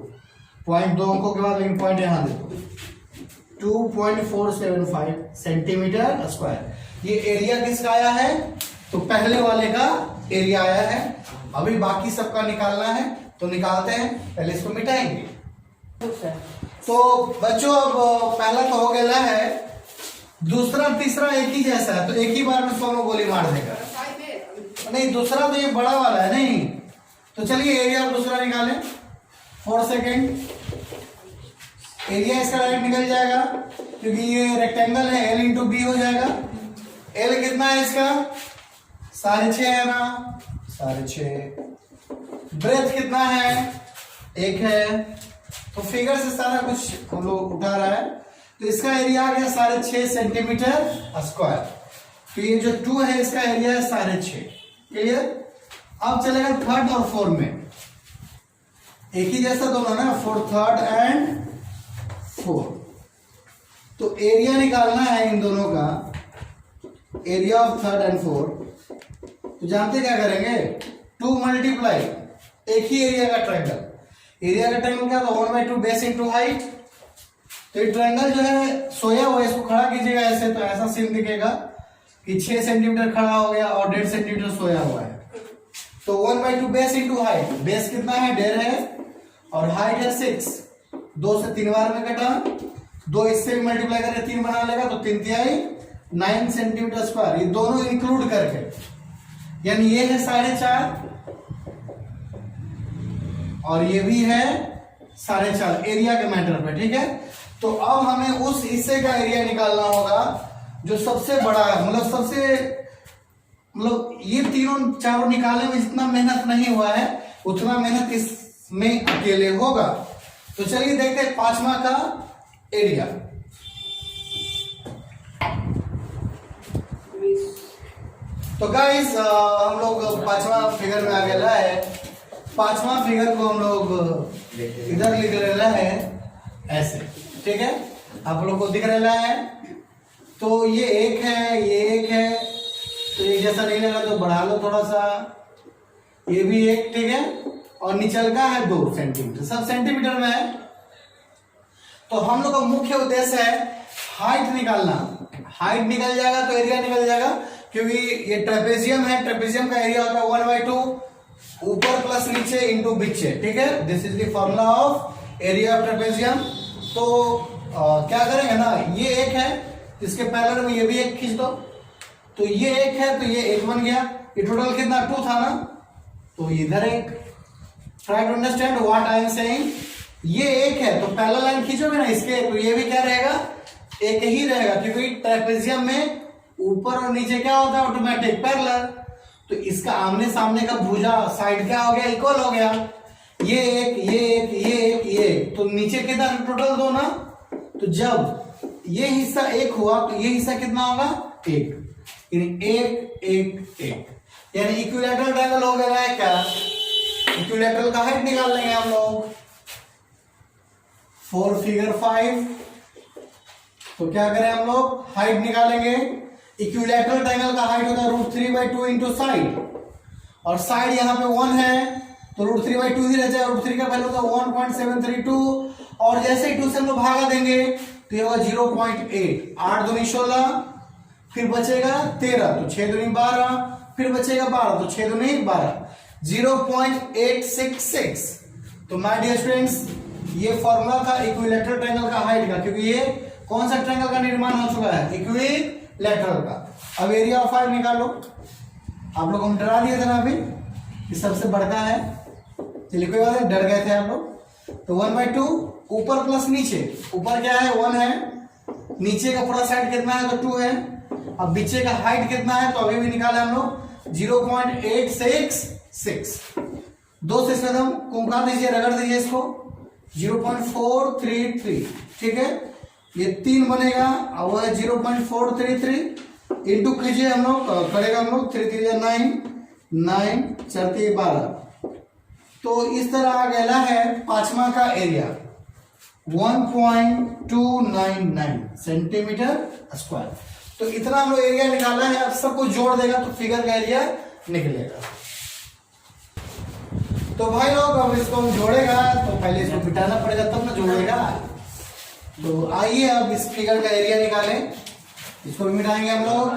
पॉइंट 2 अंकों के बाद लेकिन पॉइंट यहां देखो 2.475 सेंटीमीटर स्क्वायर। ये एरिया किसका आया है, तो पहले वाले का एरिया आया है। अभी बाकी सबका निकालना है तो निकालते हैं, पहले इसको मिटाएंगे। तो बच्चों अब पहला तो हो गया है, दूसरा तीसरा एक ही जैसा है, तो एक ही बार में 100 में गोली मार देगा। नहीं दूसरा तो ये बड़ा वाला है नहीं, तो चलिए एरिया दूसरा निकालें। 4 सेकेंड, एरिया इसका डायरेक्ट निकल जाएगा क्योंकि ये रेक्टेंगल है, L इंटू बी हो जाएगा। L कितना है इसका 6.5 है ना, 6.5। ब्रेथ कितना है 1 है। तो फिगर से सारा कुछ हम लोग उठा रहा है, तो इसका एरिया आ गया 6.5 सेंटीमीटर स्क्वायर। तो ये जो 2 है इसका एरिया है 6.5, क्लियर। अब चलेगा 3rd और 4th में, एक ही जैसा दोनों ना, 4th 3rd एंड 4। तो एरिया निकालना है इन दोनों का, एरिया ऑफ 3rd एंड 4। तो जानते क्या करेंगे, 2 मल्टीप्लाई एक ही एरिया का ट्रायंगल, एरिया का ट्रायंगल क्या, तो 1/2 बेस इंटू हाइट। तो ये ट्रायंगल जो है सोया हुआ है, इसको खड़ा कीजिएगा ऐसे, तो ऐसा सीन दिखेगा कि 6 सेंटीमीटर खड़ा हो गया और 1.5 सेंटीमीटर सोया हुआ है। तो 1/2 बेस इंटू हाइट, बेस कितना है 1.5 है और हाइट है 6, 2 से 3 बार में कटा, 2 इससे भी मल्टीप्लाई करके 3 बना लेगा तो 3 तिहाई 9 सेंटीमीटर स्क्वायर। ये दोनों इंक्लूड करके, यानी ये है 4.5 और ये भी है 4.5 एरिया के मैटर पे, ठीक है। तो अब हमें उस हिस्से का एरिया निकालना होगा जो सबसे बड़ा है, मतलब ये तीनों चारों निकालने में जितना मेहनत नहीं हुआ है उतना मेहनत इसमें अकेले होगा। तो चलिए देखते हैं 5वां का एरिया। तो गाइस हम लोग 5वां फिगर में आ गया है। 5वां फिगर को हम लोग इधर लिख रहा है ऐसे, ठीक है, आप लोग को दिख रहा है। तो ये 1 है, ये 1 है, तो एक जैसा नहीं लगा तो बढ़ा लो थोड़ा सा, ये भी एक, ठीक है, और निचल का है 2 सेंटीमीटर, सब सेंटीमीटर में है। तो हम लोग का मुख्य उद्देश्य है हाइट निकालना। हाइट निकल जाएगा तो एरिया निकल जाएगा, क्योंकि ये ट्रेपेजियम है, ट्रेपेजियम का एरिया होता है 1/2 ऊपर प्लस नीचे इंटू बीचे, ठीक है। This is the formula of area of trapezium. तो क्या करेंगे ना, ये एक है, इसके पैरेलल में ये भी एक खींच दो, तो ये एक है तो ये एक बन गया। ये टोटल कितना 2 था ना, तो इधर एक। Try to understand what I am saying. ये एक है तो पैरेलल लाइन खींचोगे ना इसके, तो ये भी क्या रहेगा, एक ही रहेगा, क्योंकि ट्रेपेजियम में ऊपर और नीचे क्या होता है, ऑटोमेटिक पैरेलल। तो इसका आमने सामने का भुजा साइड क्या हो गया, इक्वल हो गया। ये एक, ये एक, ये एक, ये एक, तो नीचे कितना टोटल 2 ना। तो जब ये हिस्सा एक हुआ तो ये हिस्सा कितना होगा, 1, यानी 1 1 1, यानी इक्विलैटरल ट्रायंगल हो गया है क्या। इक्विलैटरल का हाइट निकाल लेंगे हम लोग फॉर फिगर 5। तो क्या करें हम लोग, हाइट निकालेंगे। इक्विलैटरल ट्रायंगल का हाइट होता है √3/2 इंटू साइड, और साइड यहाँ पे 1 है तो √3/2 ही रह जाएगा। √3 का वैल्यू होता है 1.732, और जैसे ही 2 से हम लोग भागा देंगे तो ये होगा 0.8। 8 दूनी 16, फिर बचेगा 13, तो 6 दूनी 12, फिर बचेगा 12, तो 6 दूनी 12, 0.866। तो माय डियर स्टूडेंट्स, ये फॉर्मूला था इक्विलैटरल ट्रायंगल का हाइट का, क्योंकि ये कौन सा ट्रायंगल का निर्माण हो चुका है, इक्विलैटरल का। अब एरिया ऑफ 5 निकालो। आप लोग हम डरा दिए थे ना अभी, ये सबसे बड़का है, चलिए कोई बात नहीं, डर गए थे आप लोग। तो 1/2 ऊपर प्लस नीचे, ऊपर क्या है 1 है, नीचे का पूरा साइड कितना है तो 2 है। अब बीचे का हाइट कितना है तो अभी भी निकाले हम लोग 0.866। 2 से इसमें हम कुंका दीजिए, रगड़ दीजिए इसको, 0.433, ठीक है। ये 3 बनेगा, अब वो है 0.433 इंटू कीजिए हम लोग, करेगा हम लोग 3 3 9 9 4 3 12। तो इस तरह आ गया है 5वां का एरिया 1.299 सेंटीमीटर स्क्वायर। तो इतना हम लोग एरिया निकाला है। अब सबको जोड़ देगा तो फिगर का एरिया निकलेगा। तो भाई लोग अब इसको हम जोड़ेगा तो पहले इसको बिठाना पड़ेगा तब ना जोड़ेगा। तो आइए अब इस फिगर का एरिया निकालें, इसको भी मिटाएंगे हम लोग।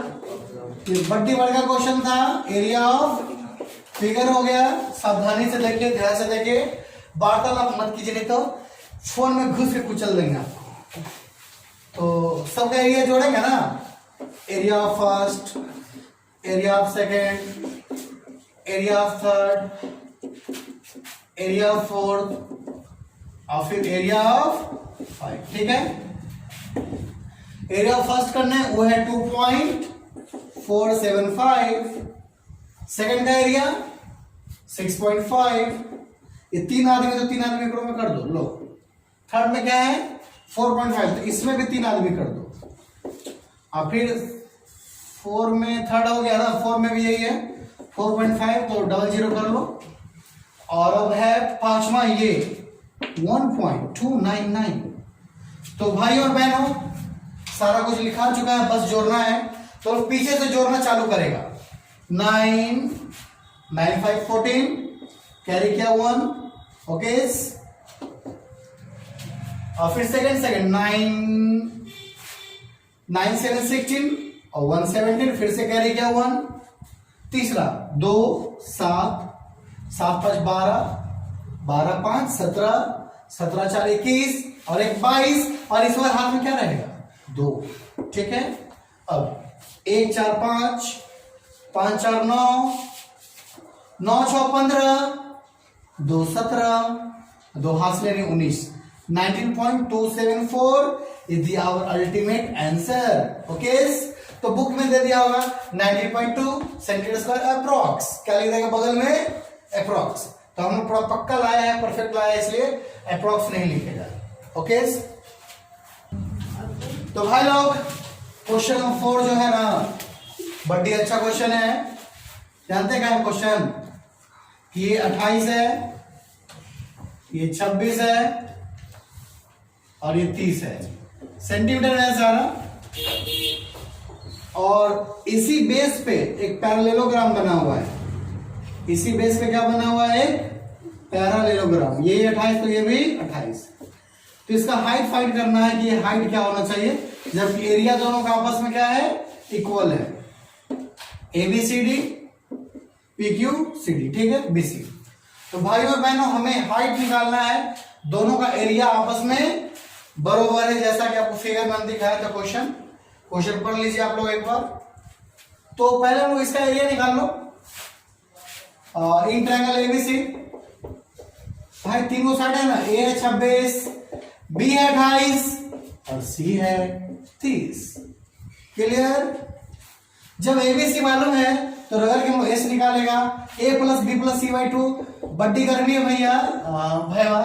ये बड्डी वर्ग का क्वेश्चन था, एरिया ऑफ फिगर हो गया। सावधानी से देखिए, ध्यान से देखिए, वार्तालाप मत कीजिए नहीं तो फोन में घुस के कुचल देंगे आपको। तो सबका एरिया जोड़ेंगे ना, area of first, area of second, area of third, area of fourth और फिर एरिया ऑफ 5, ठीक है। एरिया ऑफ फर्स्ट करना है वो है 2.475, सेकेंड का एरिया 6.5, ये 3 आदमी तो 3 आदमी में कर दो, लो। थर्ड में क्या है 4.5, तो इसमें भी 3 आदमी कर दो। और फिर 4 में थर्ड हो गया ना, 4 में भी यही है 4.5, तो 00 कर लो। और अब है 5वां ये 1.299। तो भाई और बहनों सारा कुछ लिखा चुका है, बस जोड़ना है। तो पीछे से जोड़ना चालू करेगा। 9 9 5 14, कैरी किया 1, ओके। और फिर सेकंड 9 9 7 16 और 1 17, फिर से कैरी किया 1। तीसरा 2 7 7 5 12 12 5 17 17 4 21 और एक 22, और इस बार हाथ में क्या रहेगा 2, ठीक है। अब 1 4 5 5 4 9 9 6 15 2 17 2 हाथ से 19, 19.274 is our ultimate answer, okay. तो बुक में दे दिया होगा 19.2 सेंटीमीटर स्क्वायर अप्रॉक्स, क्या लिख देगा बगल में अप्रॉक्स। तो हम लोग पूरा पक्का लाया है, परफेक्ट लाया है, इसलिए अप्रॉक्स नहीं लिखेगा, ओके। तो भाई लोग क्वेश्चन नंबर 4 जो है ना, बड़ी अच्छा क्वेश्चन है। जानते क्या है क्वेश्चन, ये 28 है, ये 26 है और ये 30 है, सेंटीमीटर है सारा। और इसी बेस पे एक पैरेललोग्राम बना हुआ है, इसी बेस पे क्या बना हुआ है, एक पैरेललोग्राम, ये 28 तो ये भी 28। तो इसका हाइट फाइंड करना है कि ये हाइट क्या होना चाहिए, जबकि एरिया दोनों का आपस में क्या है, इक्वल है। ABCD PQCD, ठीक है, BC। तो भाई और बहनों हमें हाइट निकालना है, दोनों का एरिया आपस में बराबर है, जैसा कि आपको फिगर में दिखाया था। क्वेश्चन पढ़ लीजिए आप लोग एक बार। तो पहले हम लोग इसका एरिया निकाल लो। इन ट्रायंगल ABC भाई तीनों साइड है ना, A है 26, B है 28 और C है 30। क्लियर। जब ABC मालूम है तो रगड़ के हम S निकालेगा, A + B + C/2। बड्डी करनी है भैया, भैया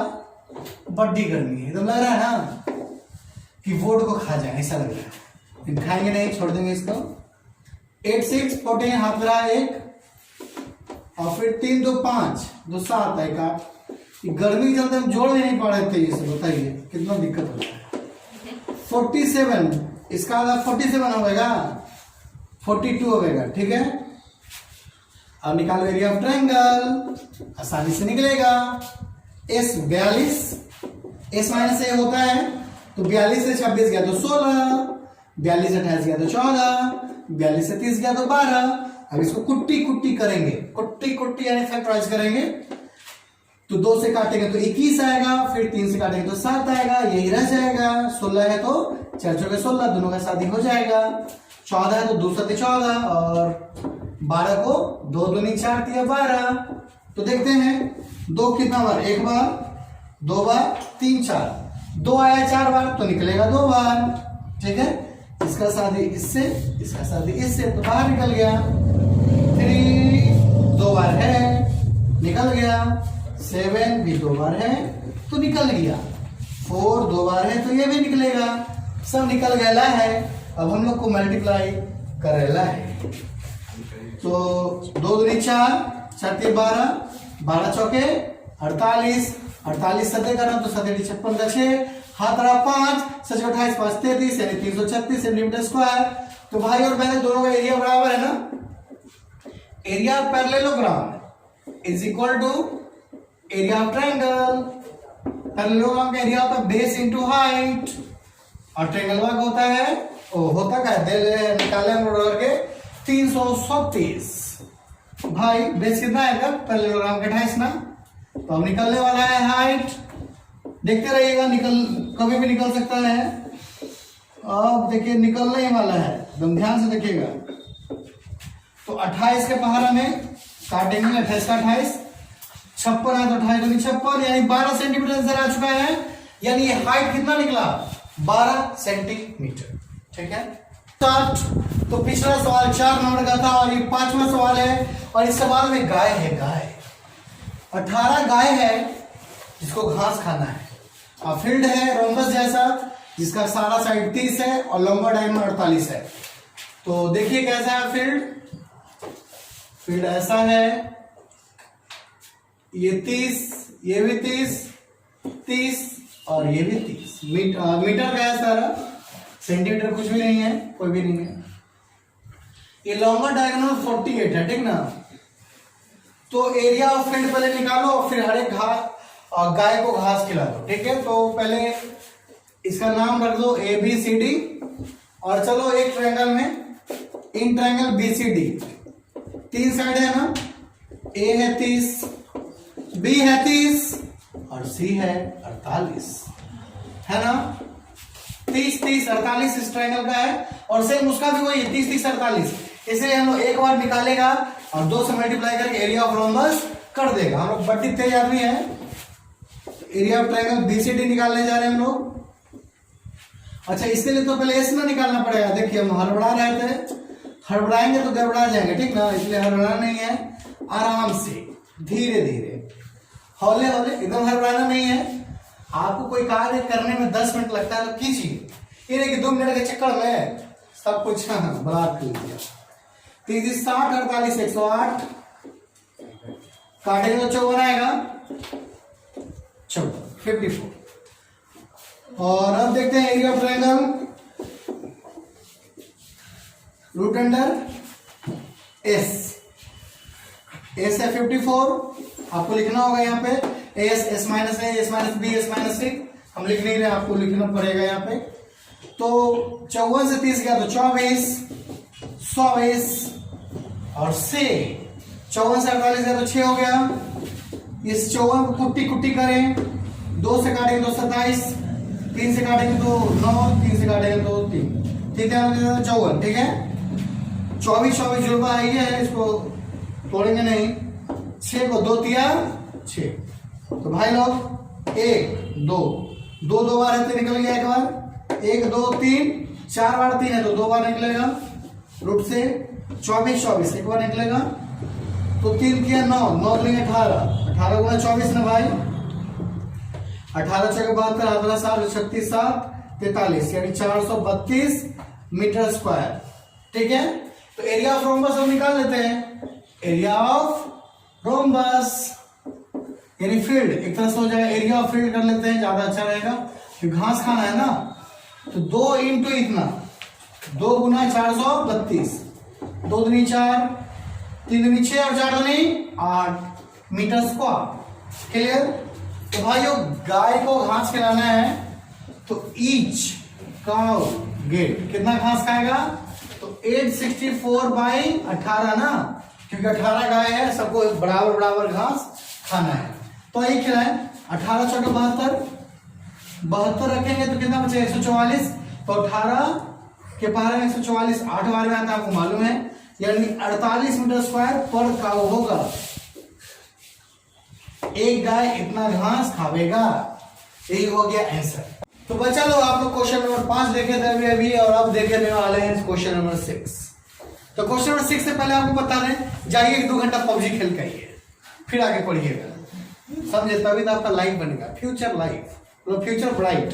बड्डी करनी है। एकदम लग रहा है ना कि बोर्ड को खा जाए, ऐसा लग रहा है। फिर खाएंगे नहीं, छोड़ देंगे इसको। 8 6 14 हाथ में रहा 1 और फिर 3 2 5 2 7 1 8। गर्मी के चलते हम जोड़ भी नहीं पा रहे थे, ये सब बताइए कितना दिक्कत होता है। 47 इसका आधा 47 होगा, 42 होगा, ठीक है। अब निकालो एरिया ऑफ ट्रायंगल, आसानी से निकलेगा। S 42, S - A होता है तो 42 से 26 गया तो 16, 42 से 28 गया तो 14, 42 से 30 गया तो 12। अब इसको कुट्टी करेंगे, कुट्टी यानी फैक्टराइज करेंगे। तो 2 से काटेंगे तो 21 आएगा, फिर 3 से काटेंगे तो 7 आएगा, यही रह जाएगा। 16 है तो 4 4 16, दोनों का शादी हो जाएगा। 14 है तो 2 7 14 और 12 को 2 दूनी 4 दिया 12। तो देखते हैं 2 कितना बार, 1 बार 2 बार 3 4, 2 आया 4 बार तो निकलेगा 2 बार, ठीक है। इसका शादी इससे, इसका शादी इससे, तो बाहर निकल गया। 3 2 बार है, निकल गया। 7 भी 2 बार है तो निकल गया। 4 2 बार है तो ये भी निकलेगा, सब निकल गया है। अब हम लोग को मल्टीप्लाई करेला है, तो 2 दूनी 4, 4 3 12, 12 चौके 48, 48 सतह करना तो 7 56 का 6, हाथ रहा 5, 7 28 5 33 यानी 336 सेंटीमीटर स्क्वायर। तो भाई और बहन दोनों का एरिया बराबर है ना। Area of parallelogram is equal to area of triangle. Parallelogram का एरिया होता है बेस इनटू हाइट और ट्रायंगल का होता है होता क्या है, निकाले हम लोग के 337। भाई बेस कितना आएगा पैरेललोग्राम का 28 ना, तो अब निकलने वाला है हाइट। देखते रहिएगा, कभी भी निकल सकता है। अब देखिए निकलने ही वाला है, एकदम ध्यान से देखिएगा। तो 28 के पहाड़ा में काटेंगे, 28 का 28, 56 है तो 28 दूनी 56 यानी 12 सेंटीमीटर आंसर आ चुका है। यानी ये हाइट कितना निकला, 12 सेंटीमीटर, ठीक है। तो पिछला सवाल 4 नंबर का था और ये 5वां सवाल है। और इस सवाल में गाय है, गाय 18 गाय है जिसको घास खाना है। और फील्ड है रोम्बस जैसा जिसका सारा साइड 30 है और लंबा डायमीटर 48 है। तो देखिए कैसा है फील्ड ऐसा है, ये 30, ये भी 30 और ये भी 30। मीटर का है सारा, सेंटीमीटर कुछ भी नहीं है, कोई भी नहीं है। ये लॉन्गर डायगोनल 48 है, ठीक ना। तो एरिया ऑफ फील्ड पहले निकालो और फिर हर एक गाय को घास खिला दो, ठीक है। तो पहले इसका नाम रख दो ABCD और चलो एक ट्रायंगल में इन ट्रायंगल BCD 3 साइड है ना, A है 30, B है 30 और C है 48, है ना। 30 30 48 इस ट्रायंगल का है और सेम उसका भी वही 30 30 48। इसलिए हम लोग एक बार निकालेगा और 2 से मल्टीप्लाई करके एरिया ऑफ रोम्बस कर देगा। हम लोग बड़ी तेज आदमी है। एरिया ऑफ ट्रायंगल BCD निकालने जा रहे हैं हम लोग। अच्छा, इसके लिए तो पहले S ना निकालना पड़ेगा। देखिए हम हड़बड़ा रहे थे, हड़बड़ाएंगे तो गड़बड़ा जाएंगे, ठीक ना। इसलिए हड़बड़ा नहीं है, आराम से धीरे धीरे हौले हौले, एकदम हड़बड़ाना नहीं है। आपको कोई कार्य करने में 10 मिनट लगता है तो कीजिए, ये नहीं कि 2 मिनट के चक्कर में सब कुछ बर्बाद कर दिया। 30 60 48 108 काटेंगे तो 54 आएगा, 54। और अब देखते हैं area of triangle root under S। A से 54 आपको लिखना होगा यहाँ पे एस, एस माइनस ए, S minus B, S minus C, हम लिख नहीं रहे, आपको लिखना पड़ेगा यहाँ पे। तो 54 से 30 गया तो 24, 24 और 6, 54 से 48 गया तो 6 हो गया। इस 54 को कुट्टी कुट्टी करें, 2 से काटेंगे तो 27, 3 से काटेंगे तो 9, 3 से काटेंगे तो 3, ठीक है 54, ठीक है। 24 24 जुड़वा है, इसको तोड़ेंगे नहीं। 6 को 2 तिया 6, तो भाई लोग 1 2 2 बार है तो निकल गया एक बार, 1 2 3 4 बार 3 है तो 2 बार निकलेगा रूट से। 24 24 एक बार निकलेगा, तो 3 किया 9, 9 3 18, 18 गुना 24 ना भाई, 18 6 72, 18 7 36 7 43 यानी 432 मीटर स्क्वायर, ठीक है। तो एरिया ऑफ रोम्बस हम निकाल लेते हैं। एरिया ऑफ रोम्बस यानी फील्ड, एक तरह से हो जाएगा एरिया ऑफ फील्ड कर लेते हैं, ज्यादा अच्छा रहेगा क्योंकि घास खाना है ना। तो 2 इंटू इतना, 2 गुना 432, 2 दूनी 4, 3 दूनी 6 और 4 दूनी 8 मीटर स्क्वायर, क्लियर। तो भाइयों गाय को घास खिलाना है तो ईच काउ गेट कितना घास खाएगा, तो 864 बाई 18 ना, क्योंकि 18 गाय है, सबको बराबर बराबर घास खाना है। तो यही खिलाए 18 चौके 72, 72 रखेंगे तो कितना बचे 144, तो 18 के पारे में 144 8 बार में आता है, आपको मालूम है, यानी 48 मीटर स्क्वायर पर काउ होगा। एक गाय इतना घास खावेगा, यही हो गया आंसर। तो बच्चा लोग आप लोग क्वेश्चन नंबर 5 देखे थे अभी, और अब देखने वाले हैं क्वेश्चन नंबर 6। तो क्वेश्चन नंबर 6 से पहले आपको बता दें, जाइए 2 घंटा पबजी खेल के आइए, फिर आगे पढ़िएगा, समझे, तभी तो आपका लाइफ बनेगा, फ्यूचर लाइफ, मतलब फ्यूचर ब्राइट,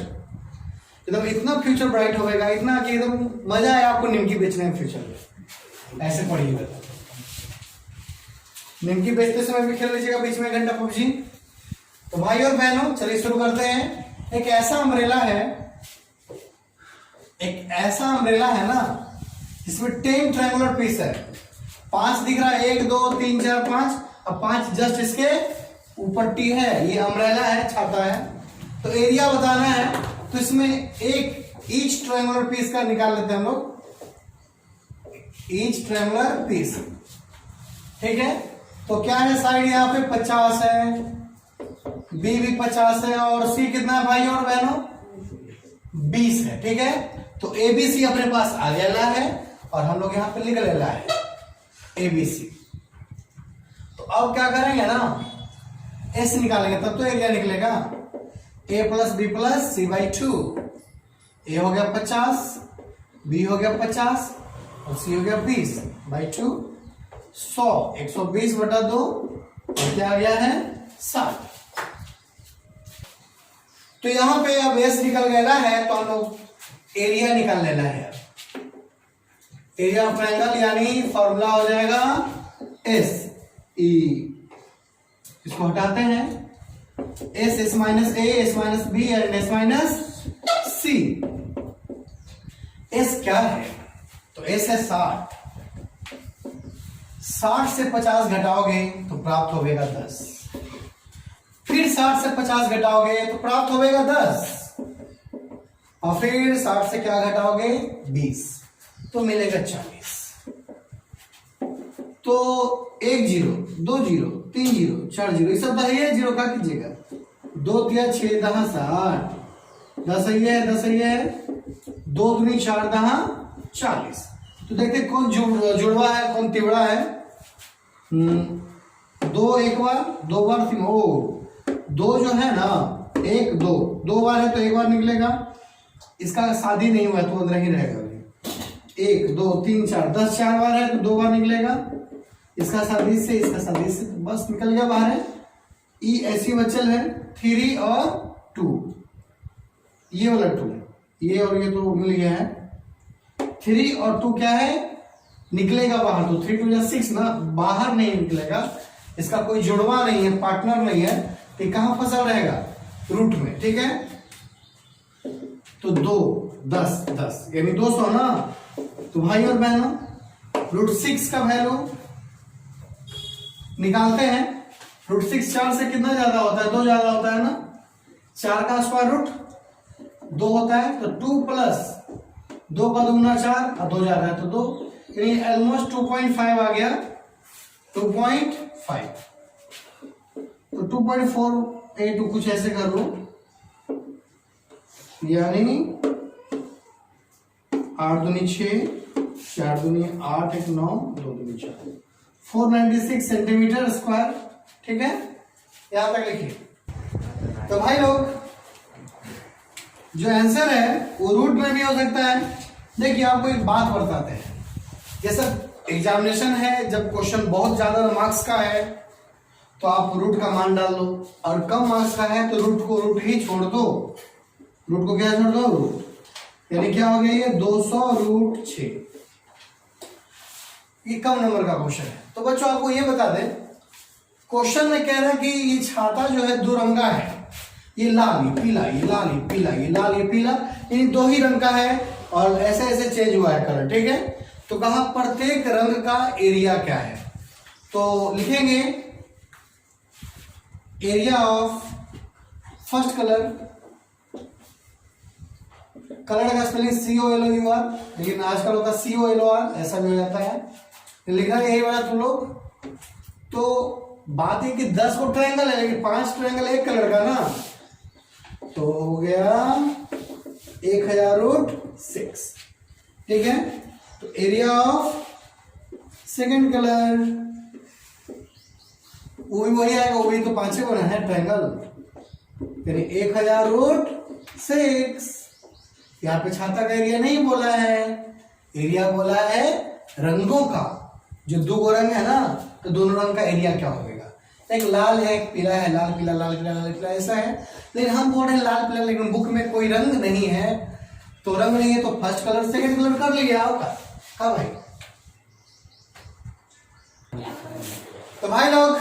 एकदम इतना फ्यूचर ब्राइट होगा, इतना कि एकदम मजा है आपको निमकी बेचने में फ्यूचर में। ऐसे पढ़िएगा, निमकी बेचते समय भी खेल लीजिएगा बीच में घंटा पबजी। तो भाई और बहनों चलिए शुरू करते हैं। एक ऐसा अम्ब्रेला है, एक ऐसा अम्ब्रेला है ना जिसमें 10 ट्रायंगुलर पीस है, 5 दिख रहा है, 1 2 3 4 5, अब 5 जस्ट इसके ऊपर टी है, ये अम्ब्रेला है, छाता है। तो एरिया बताना है, तो इसमें एक ईच ट्रायंगुलर पीस का निकाल लेते हैं हम लोग, ईच ट्रायंगुलर पीस, ठीक है। तो क्या है, साइड यहाँ पे 50 है, बी भी 50 है, और सी कितना है भाई और बहनों 20 है, ठीक है। तो एबीसी अपने पास आ गया है, और हम लोग यहां पे लिख लेना है एबीसी। तो अब क्या करेंगे ना, एस निकालेंगे तब तो एरिया निकलेगा, A plus B plus C by 2, A हो गया 50, बी हो गया 50 और सी हो गया 20 बाई 2, 100 120 बटा 2, और क्या आ गया है 60। तो यहां पे अब एस निकल गया है, तो हम लोग एरिया निकाल लेना है। एरिया ऑफ ट्रायंगल यानी फॉर्मूला हो जाएगा एस ई, इसको हटाते हैं, s S minus A, S minus B and S minus C. S क्या है, तो एस है 60, 60 से 50 घटाओगे तो प्राप्त होगा 10, फिर 60 से 50 घटाओगे तो प्राप्त होगा 10, और फिर 60 से क्या घटाओगे 20, तो मिलेगा 40। तो 1 0 2 0 3 0 4 0 ये सब दहिए, जीरो का कीजिएगा, 2 तिया 6 दहा 60, 10 है 10 है, 2 दूनी 4 दहा 40। तो देखते कौन जुड़वा है कौन तिवड़ा है। 2 एक बार 2 बार 3, ओ 2 जो है ना 1 2 2 बार है तो 1 बार निकलेगा, इसका शादी नहीं हुआ तो अंदर ही रहेगा। 1 2 3 4 10 4 बार है तो 2 बार निकलेगा, इसका शादी से इसका शादी से बस निकल गया बाहर। ई ऐसी बचल है 3 और 2, ये वाला 2, ये और ये तो मिल गया है, 3 और 2 क्या है निकलेगा बाहर, तो 3 2 6 ना, बाहर नहीं निकलेगा, इसका कोई जुड़वा नहीं है, पार्टनर नहीं है, तो कहां फंसा रहेगा रूट में, ठीक है। तो 2 10 10 यानी 200 ना। तो भाई और बहनों रूट 6 का वैल्यू निकालते हैं। √6 4 से कितना ज्यादा होता है? 2 ज्यादा होता है ना। 4 का स्क्वायर रूट 2 होता है, तो 2 प्लस 2 का दुगुना 4 और 2 ज्यादा है तो 2, यानी ऑलमोस्ट 2.5 आ गया। 2.5 तो 2.482 कुछ ऐसे कर लो, यानी 8 दूनी 6, 4 दूनी 8, 1 9, 2 दूनी 4, 496 सेंटीमीटर स्क्वायर। ठीक है, यहां तक लिखिए। तो भाई लोग जो आंसर है वो रूट में भी हो सकता है। देखिए आपको एक बात बताते हैं, ये सब एग्जामिनेशन है, जब क्वेश्चन बहुत ज्यादा मार्क्स का है तो आप रूट का मान डाल दो, और कम मार्क्स का है तो रूट को रूट ही छोड़ दो। रूट को क्या छोड़ दो? रूट, यानी क्या हो गया ये 200√6। ये कम नंबर का क्वेश्चन है। तो बच्चों आपको ये बता दें, क्वेश्चन में कह रहा है कि ये छाता जो है 2 रंग का है, ये लाल ये पीला, ये लाल ये पीला, ये लाल ये पीला, ये 2 ही रंग का है और ऐसे ऐसे चेंज हुआ है कलर। ठीक है, तो कहा प्रत्येक रंग का एरिया क्या है? तो लिखेंगे area of first colour, colour का स्पेलिंग COLOUR, लेकिन आजकल होता है COLOR, ऐसा भी हो जाता है, लिखना यही वाला तुम लोग। तो बात है कि 10 को ट्रायंगल है, लेकिन 5 ट्रायंगल एक कलर का ना, तो हो गया 1000√6। ठीक है, तो एरिया ऑफ सेकंड कलर वो भी वही आएगा, वो भी तो 5 बना है ट्रायंगल, यानी 1000√6। यहाँ पे छाता का एरिया नहीं बोला है, एरिया बोला है रंगों का। जो 2 रंग है ना, तो दोनों रंग का एरिया क्या होगा? एक लाल है, एक पीला है, लाल पीला लाल पीला लाल पीला ऐसा है, लेकिन हम बोल रहे हैं लाल पीला, लेकिन बुक में कोई रंग नहीं है, तो रंग नहीं है तो फर्स्ट कलर सेकंड कलर कर लिया आपका। हाँ भाई, तो भाई लोग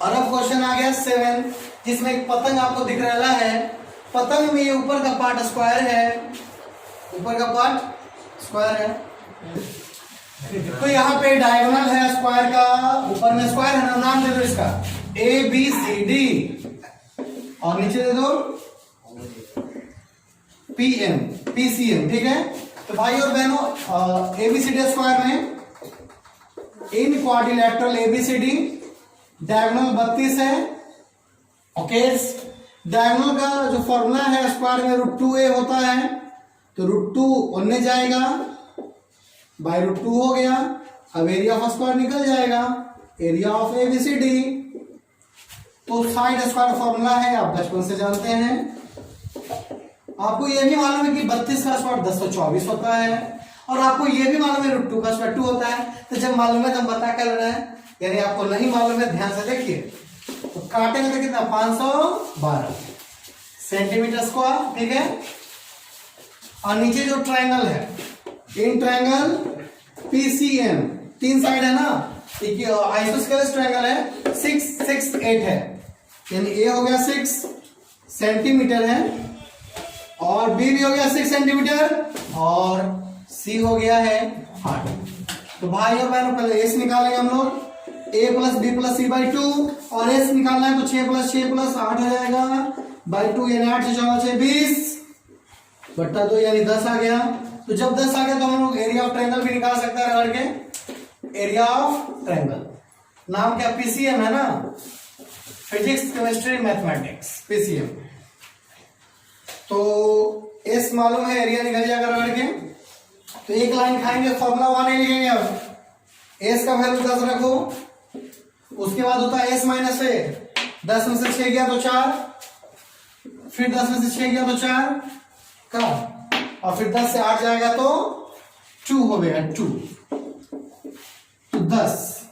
और अब क्वेश्चन आ गया 7, जिसमें एक पतंग आपको दिख रहा है। पतंग में ये ऊपर का पार्ट स्क्वायर है, ऊपर का पार्ट स्क्वायर है, तो यहाँ पे डायगोनल है स्क्वायर का, ऊपर में स्क्वायर है ना, नाम दे दो इसका ABCD और नीचे दे दो PCM। ठीक है, तो भाई और बहनों ABCD स्क्वायर में इन क्वाड्रिलेटरल ABCD डायगोनल 32 है। ओके, डायगोनल का जो फॉर्मूला है स्क्वायर में √2a होता है, तो √2 उनने जाएगा, बाय √2 हो गया। अब एरिया ऑफ स्क्वायर निकल जाएगा, एरिया ऑफ ABCD। तो साइड स्क्वायर फॉर्मूला है, आप बचपन से जानते हैं। आपको यह भी मालूम है कि 32 का स्क्वायर 1024 होता है, और आपको यह भी मालूम है √2 का स्क्वायर 2 होता है। तो जब मालूम है तब बता कर रहे हैं, यानी आपको नहीं मालूम है, ध्यान से देखिए। तो काटेंगे तो कितना? 512 सेंटीमीटर स्क्वायर। ठीक है, और नीचे जो ट्रायंगल है, इन ट्रायंगल PCM, 3 साइड है ना, आइसोस्केलेस ट्रायंगल है, 6 6 8 है, यानी ए हो गया 6 सेंटीमीटर है, और बी भी हो गया 6 सेंटीमीटर, और सी हो गया है 8। तो भाई और बहनों पहले एस निकालेंगे हम लोग, a + b + c/2, और एस निकालना है तो 6 + 6 + 8 हो जाएगा /2, यानी 8 से 14 6 20 बट्टा 2, यानी 10 आ गया। तो जब 10 आ गया तो हम लोग एरिया ऑफ ट्रायंगल भी निकाल सकते हैं रगड़ के। एरिया ऑफ ट्रायंगल नाम क्या? PCM है ना, फिजिक्स केमिस्ट्री मैथमेटिक्स, PCM। तो एस मालूम है, एरिया निकल जाएगा रगड़ के। तो एक लाइन खाएंगे, फॉर्मूला 1 नहीं लिखेंगे। अब एस का वैल्यू 10 रखो, उसके बाद होता है एस माइनस ए, 10 में से 6 गया तो 4, फिर 10 में से 6 गया तो 4 का, और फिर 10 से 8 जाएगा तो 2 हो गया 2। तो 10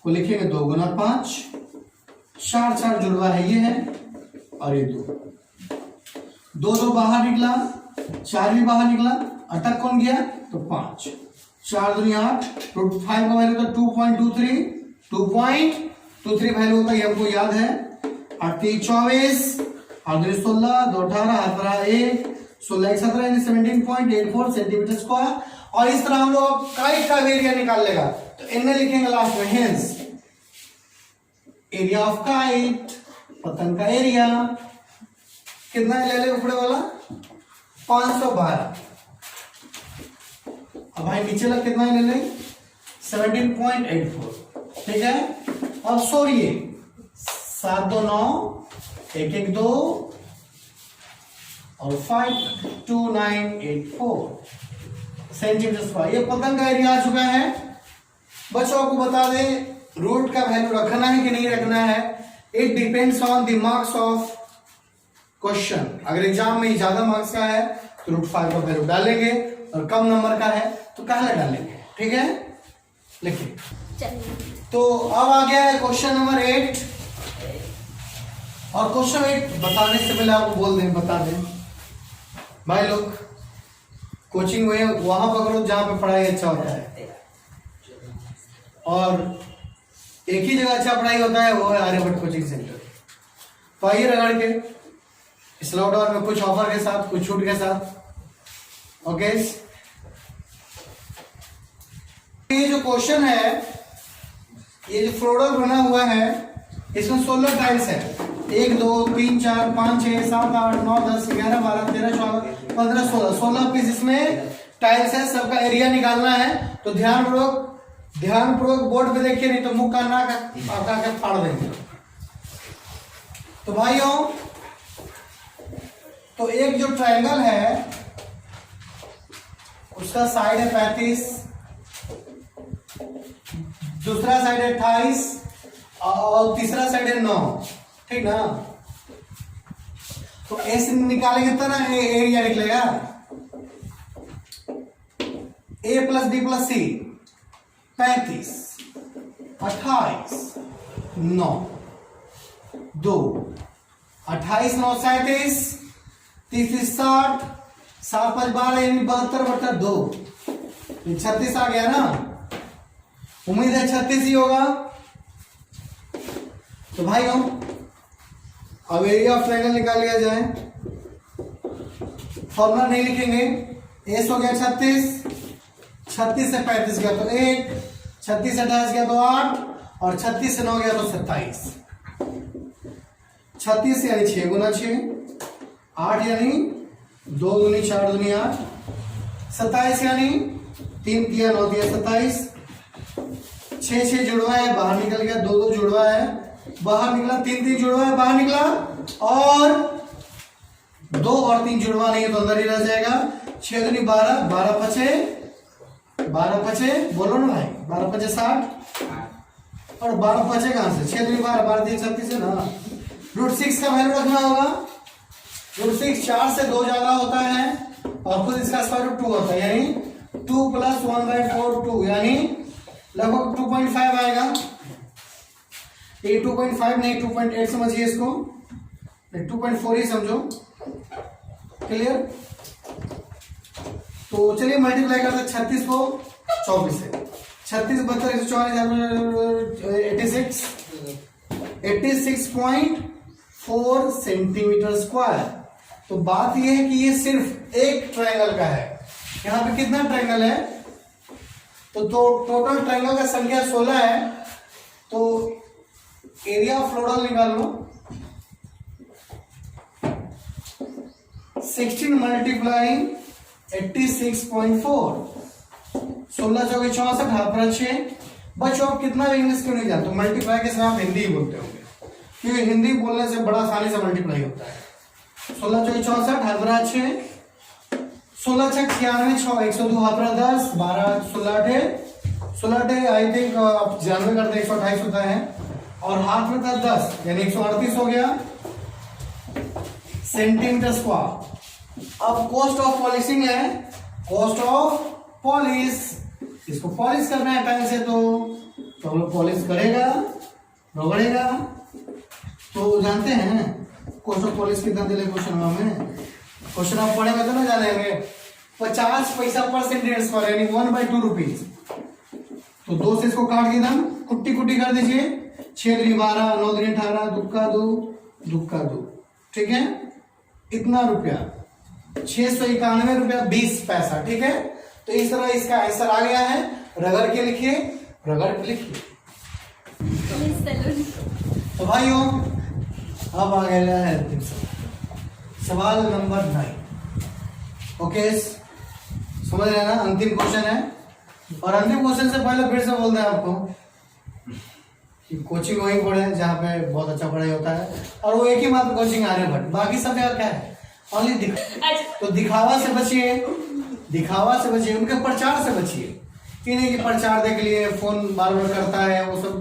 को लिखेंगे 2 गुना 5, 4 4 जुड़वा है ये है, और ये 2 2 बाहर निकला, 4 भी बाहर निकला, अटक कौन गया? तो 5, 4 दूनी 8, √5 का वैल्यू तो 2.23, 2.23 वैल्यू होता है, हमको याद है। 8 3 24, 8 2 16, 2 18, 18 1, 16 1 17, यानी 17.84 सेंटीमीटर स्क्वायर। और इस तरह हम लोग काइट का एरिया निकाल लेगा, तो इनमें लिखेंगे लास्ट में हेंस एरिया ऑफ काइट, पतंग का एरिया कितना है, ले ले ऊपर वाला 512। अब भाई नीचे लग कितना है, ले ले 17.84। ठीक है, अब सोरिए 7 2 9 1 1 2 और 52984 सेंटीमीटर स्क्वायर। ये पतंग का एरिया आ चुका है। बच्चों आपको बता दें रूट का वैल्यू रखना है कि नहीं रखना है, it depends on the marks of question. अगर एग्जाम में ज्यादा मार्क्स का है तो √5 का वैल्यू डालेंगे, और कम नंबर का है तो काला डालेंगे। ठीक है, लिखिए। तो अब आ गया है क्वेश्चन नंबर 8, और क्वेश्चन 8 बताने से पहले आपको बोल दें, बता दें भाई लोग, कोचिंग में वहां पकड़ो जहां पे पढ़ाई अच्छा होता है, और एक ही जगह अच्छा पढ़ाई होता है, वो है आर्यभट्ट कोचिंग सेंटर। तो आइए रगड़ के इस लॉकडाउन में कुछ ऑफर के साथ, कुछ छूट के साथ। ओके, ये जो क्वेश्चन है, ये जो फ्लोरल बना हुआ है, इसमें 16 टाइल्स है। 1 2 3 4 5 6 7 8 9 10 11 12 13 14 15 16 पीस इसमें टाइल्स है। सबका एरिया निकालना है, तो ध्यानपूर्वक बोर्ड पे देखिए, नहीं तो मुंह का नाक के फाड़ देंगे। तो भाइयों, तो एक जो ट्रायंगल है उसका साइड है 35, दूसरा साइड है 28 और तीसरा साइड है 9। ठीक ना, तो ऐसे निकालेंगे तो ना एरिया निकलेगा A + B + C 35 28 9 2 28 9 37 30 60 7 5 12 यानी 72/2 36 आ गया ना। उम्मीद है 36 ही होगा। तो भाइयों अब एरिया ऑफ ट्रायंगल निकाल लिया जाए। फॉर्मूला नहीं लिखेंगे, एस हो गया 36, 36 से 35 गया तो 1, 36 से 28 गया तो 8, और 36 से 9 गया तो 27। 36 यानी 6 गुना 6, 8 यानी 2 दूनी 4 दूनी 8, 27 यानी 3 दिया 9 दिया 27, 6 6 जुड़वा है बाहर निकल गया, 2 2 जुड़वा है बाहर निकला, 3 3 जुड़वा है बाहर निकला, और 2 और 3 जुड़वा नहीं है तो अंदर ही रह जाएगा। 6 दूनी 12, 12 पचे बोलो ना भाई, 12 पचे 60, और 12 पचे कहां से, 6 दूनी 12, 12 3 36 है ना। √6 का वैल्यू रखना होगा। √6 4 से 2 ज्यादा होता है, और खुद इसका स्क्वायर रूट 2 होता है, यानी 2 + 1/4 2, यानी लगभग 2.5 आएगा। ये 2.5 नहीं 2.8 समझिए इसको, 2.4 ही समझो। क्लियर, तो चलिए मल्टीप्लाई करते 36 को 24 से, 36 72 86.4 सेंटीमीटर स्क्वायर। तो बात यह है कि ये सिर्फ एक ट्रायंगल का है। यहां पे कितना ट्रायंगल है, तो टोटल ट्रायंगल का संख्या 16 है। तो एरिया ऑफ फ्लोरल निकाल लो, 16 × 86.4, 16 × 64 = 6। बच्चों आप कितना भी इंग्लिश क्यों नहीं जानते, मल्टीप्लाई के साथ आप हिंदी ही बोलते होंगे, क्योंकि हिंदी बोलने से बड़ा आसानी से मल्टीप्लाई होता है। 16 × 64 = 6, 16 × 6 96, 6 102 10, 12 16 आई थिंक आप 96 करते 128 होता है, और हाथ में था 10 यानी 138 हो गया सेंटीमीटर स्क्वायर। अब कॉस्ट ऑफ पॉलिशिंग है, कॉस्ट ऑफ पॉलिश, इसको पॉलिश करना है टाइम से, तो हम लोग पॉलिश करेगा रगड़ेगा। तो जानते हैं कॉस्ट ऑफ पॉलिश कितना दिले क्वेश्चन में, क्वेश्चन आप पढ़ेंगे तो ना जानेंगे। 50 पैसा पर सेंटीमीटर स्क्वायर यानी 1/2 रुपीज। तो 2 से इसको काट के दम कुट्टी कुट्टी कर दीजिए, 6 दूनी 12, 9 दूनी 18, दुक्का 2। ठीक है, इतना रुपया 691 रुपया 20 पैसा। ठीक है, तो इस तरह इसका आंसर आ गया है। रगड़ के लिखिए, रगड़ के लिखिए। तो भाइयों अब आ गया है अंतिम सवाल नंबर 9। ओके समझ रहे हैं ना, अंतिम क्वेश्चन है। और अंतिम क्वेश्चन से पहले फिर से बोलते हैं आपको कि कोचिंग वहीं पढ़े जहाँ पे बहुत अच्छा पढ़ाई होता है, और वो एक ही मात्र कोचिंग आर्यभट्ट, बाकी सब जगह क्या है ओनली तो दिखावा से बचिए, दिखावा से बचिए, उनके प्रचार से बचिए। कि नहीं कि प्रचार देख लिए फोन बार बार करता है वो सब,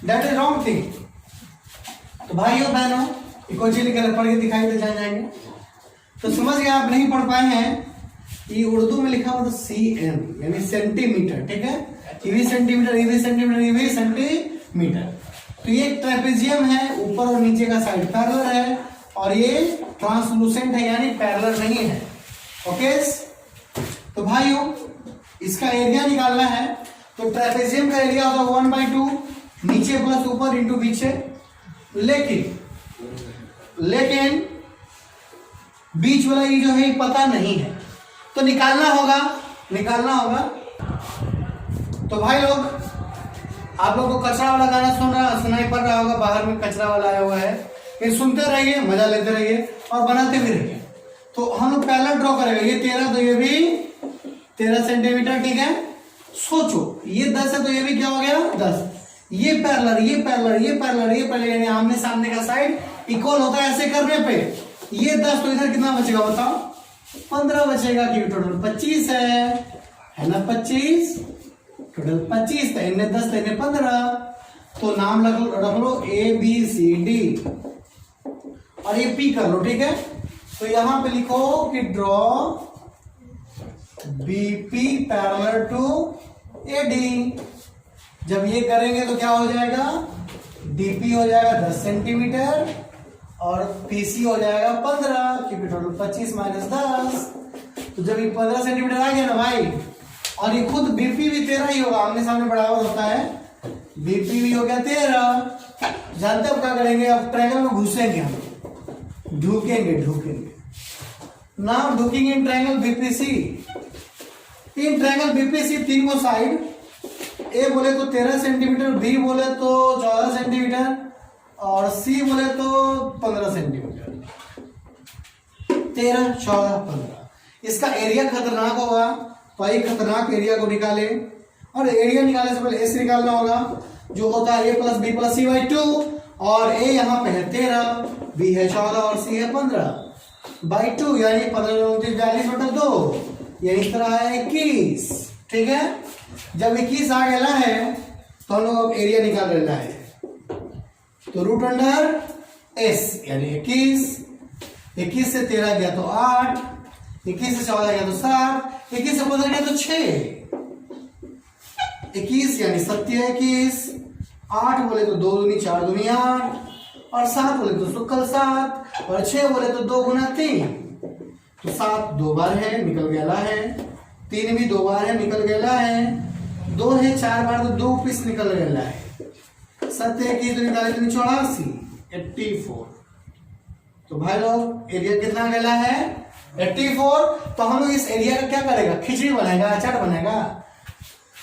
दैट इज रॉन्ग थिंग। तो भाइयों बहनों कोचिंग लिखे पढ़ के दिखाई दे जाएंगे। तो समझ गए आप नहीं पढ़ पाए हैं, ये उर्दू में लिखा हुआ तो CM यानी सेंटीमीटर, ठीक है, EV centimetre, EV centimetre, EV centimetre. तो ये ट्रेपेजियम है, ऊपर और नीचे का साइड पैरेलल है, और ये ट्रांसलूसेंट है यानी पैरेलल नहीं है। ओके तो भाइयों इसका एरिया निकालना है। तो ट्रेपेजियम का एरिया होता है 1/2 नीचे प्लस ऊपर इंटू पीछे, लेकिन बीच वाला ये जो है पता नहीं है, तो निकालना होगा। तो भाई लोग आप लोग को कचरा वाला गाना सुनाई पड़ रहा होगा, बाहर में कचरा वाला आया हुआ है, फिर सुनते रहिए, मजा लेते रहिए और बनाते भी रहिए। तो हम लोग पैरेलल ड्रॉ करेंगे, ये 13 तो ये भी 13 सेंटीमीटर, ठीक है। सोचो ये 10 है तो ये भी क्या हो गया 10, ये पैरेलल, ये पैरेलल, ये पैरेलल, ये पैरेलल, यानी आमने सामने का साइड इक्वल होता है। ऐसे करने पे ये 10 तो इधर कितना बचेगा बताओ, 15 बचेगा, क्योंकि टोटल 25 है ना, 25 टोटल 25 था, इन्हें 10 था, इन्हें 15। तो नाम रख लो ABCD और ये P कर लो, ठीक है। तो यहां पे लिखो कि draw BP parallel to AD। जब ये करेंगे तो क्या हो जाएगा, DP हो जाएगा 10 सेंटीमीटर और PC हो जाएगा 15, क्योंकि टोटल 25 माइनस 10। तो जब ये 15 सेंटीमीटर आ गया ना भाई, और ये खुद BP भी 13 ही होगा, आमने सामने बराबर होता है, BP भी हो गया 13। जानते हो क्या करेंगे, अब ट्रायंगल में घुसेंगे हम, ढूकेंगे नाउ ढूकेंगे in triangle BPC। In triangle BPC तीन को साइड, A बोले तो 13 सेंटीमीटर, B बोले तो 14 सेंटीमीटर और C बोले तो 15 सेंटीमीटर, 13 14 15। इसका एरिया खतरनाक होगा, तो एक खतरनाक एरिया को निकाले, और एरिया निकालने से पहले S निकालना होगा, जो होता है A plus B plus C/2, और A यहाँ पे है 13, B है 14 और C है 15/2, यानी 15 यानी इस तरह है 21, ठीक है। जब 21 आ गया है तो हम लोग एरिया निकाल लेना है। तो रूट अंडर S यानी 21 से 13 गया तो 8, 21 से 14 गया तो 7, 21 से 15 गया तो 6, 21 यानी 7 8 बोले तो 2 दूनी 4 दूनी 8, और 7 बोले तो शुक्ल 7, और 6 बोले तो 2 गुना 3। तो 7 2 बार है निकल गया है, 3 भी 2 बार है निकल गया है, 2 है 4 बार तो 2 पीस निकल गया है। 7 की तो निकाले तो 84, 84। तो भाई लोग एरिया कितना गया है 84। तो हम लोग इस एरिया का क्या करेगा, खिचड़ी बनाएगा, अचार बनाएगा।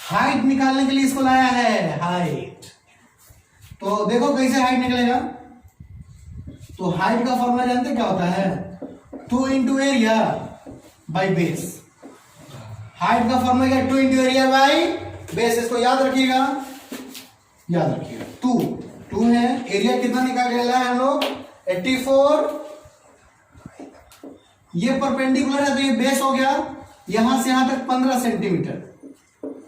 हाइट निकालने के लिए इसको लाया है, हाइट। तो देखो कैसे हाइट निकलेगा। तो हाइट का फॉर्मूला जानते क्या होता है, 2 into area by base. Height का फॉर्मूला क्या, 2 इंटू एरिया बाई बेस। इसको याद रखिएगा, 2 है, एरिया कितना निकाल गया है हम लोग 84। ये परपेंडिकुलर है तो ये बेस हो गया, यहां से यहां तक 15 सेंटीमीटर।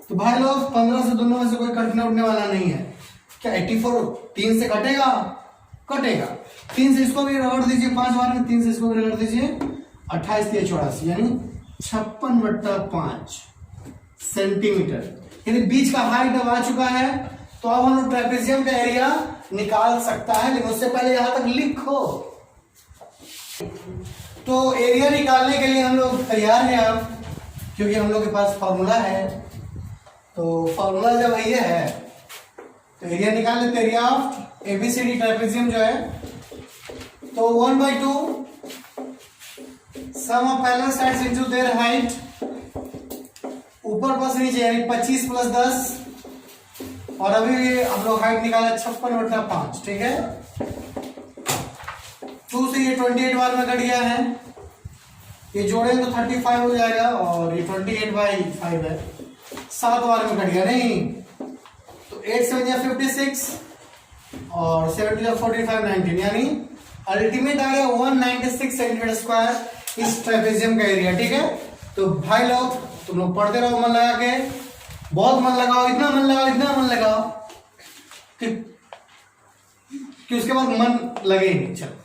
तो भाई लोग 15 से दोनों में से कोई कटने उठने वाला नहीं है। क्या 84 3 से कटेगा, 3 से इसको भी रगड़ दीजिए 5 बार में, 3 से इसको भी रगड़ दीजिए 28 3 84 यानी 56/5 सेंटीमीटर, यानी बीच का हाइट अब आ चुका है। तो अब हम लोग ट्रेपेजियम का एरिया निकाल सकता है, लेकिन उससे पहले यहां तक लिखो। तो एरिया निकालने के लिए हम लोग तैयार हैं अब, क्योंकि हम लोग के पास फॉर्मूला है। तो फॉर्मूला जब ये है तो एरिया निकाल लेते, एरिया ऑफ ABCD ट्रेपेजियम जो है, तो 1/2 sum of parallel sides into their height, ऊपर प्लस नीचे यानी 25 + 10 और अभी हम लोग हाइट निकाले 56/5, ठीक है। 2 से ये 28 बार में कट गया है, ये जोड़ेंगे तो 35 हो जाएगा, और ये 28/5 है, 7 बार में कट गया नहीं, तो 8 7 या 56 और 7 या 45 19, यानी अल्टीमेट आ गया 196 सेंटीमीटर स्क्वायर इस ट्रेपेजियम का एरिया, ठीक है। तो भाई लोग तुम लोग पढ़ते रहो मन लगा के, बहुत मन लगाओ, इतना मन लगाओ, इतना मन लगाओ कि उसके बाद मन लगे ही नहीं। चलो।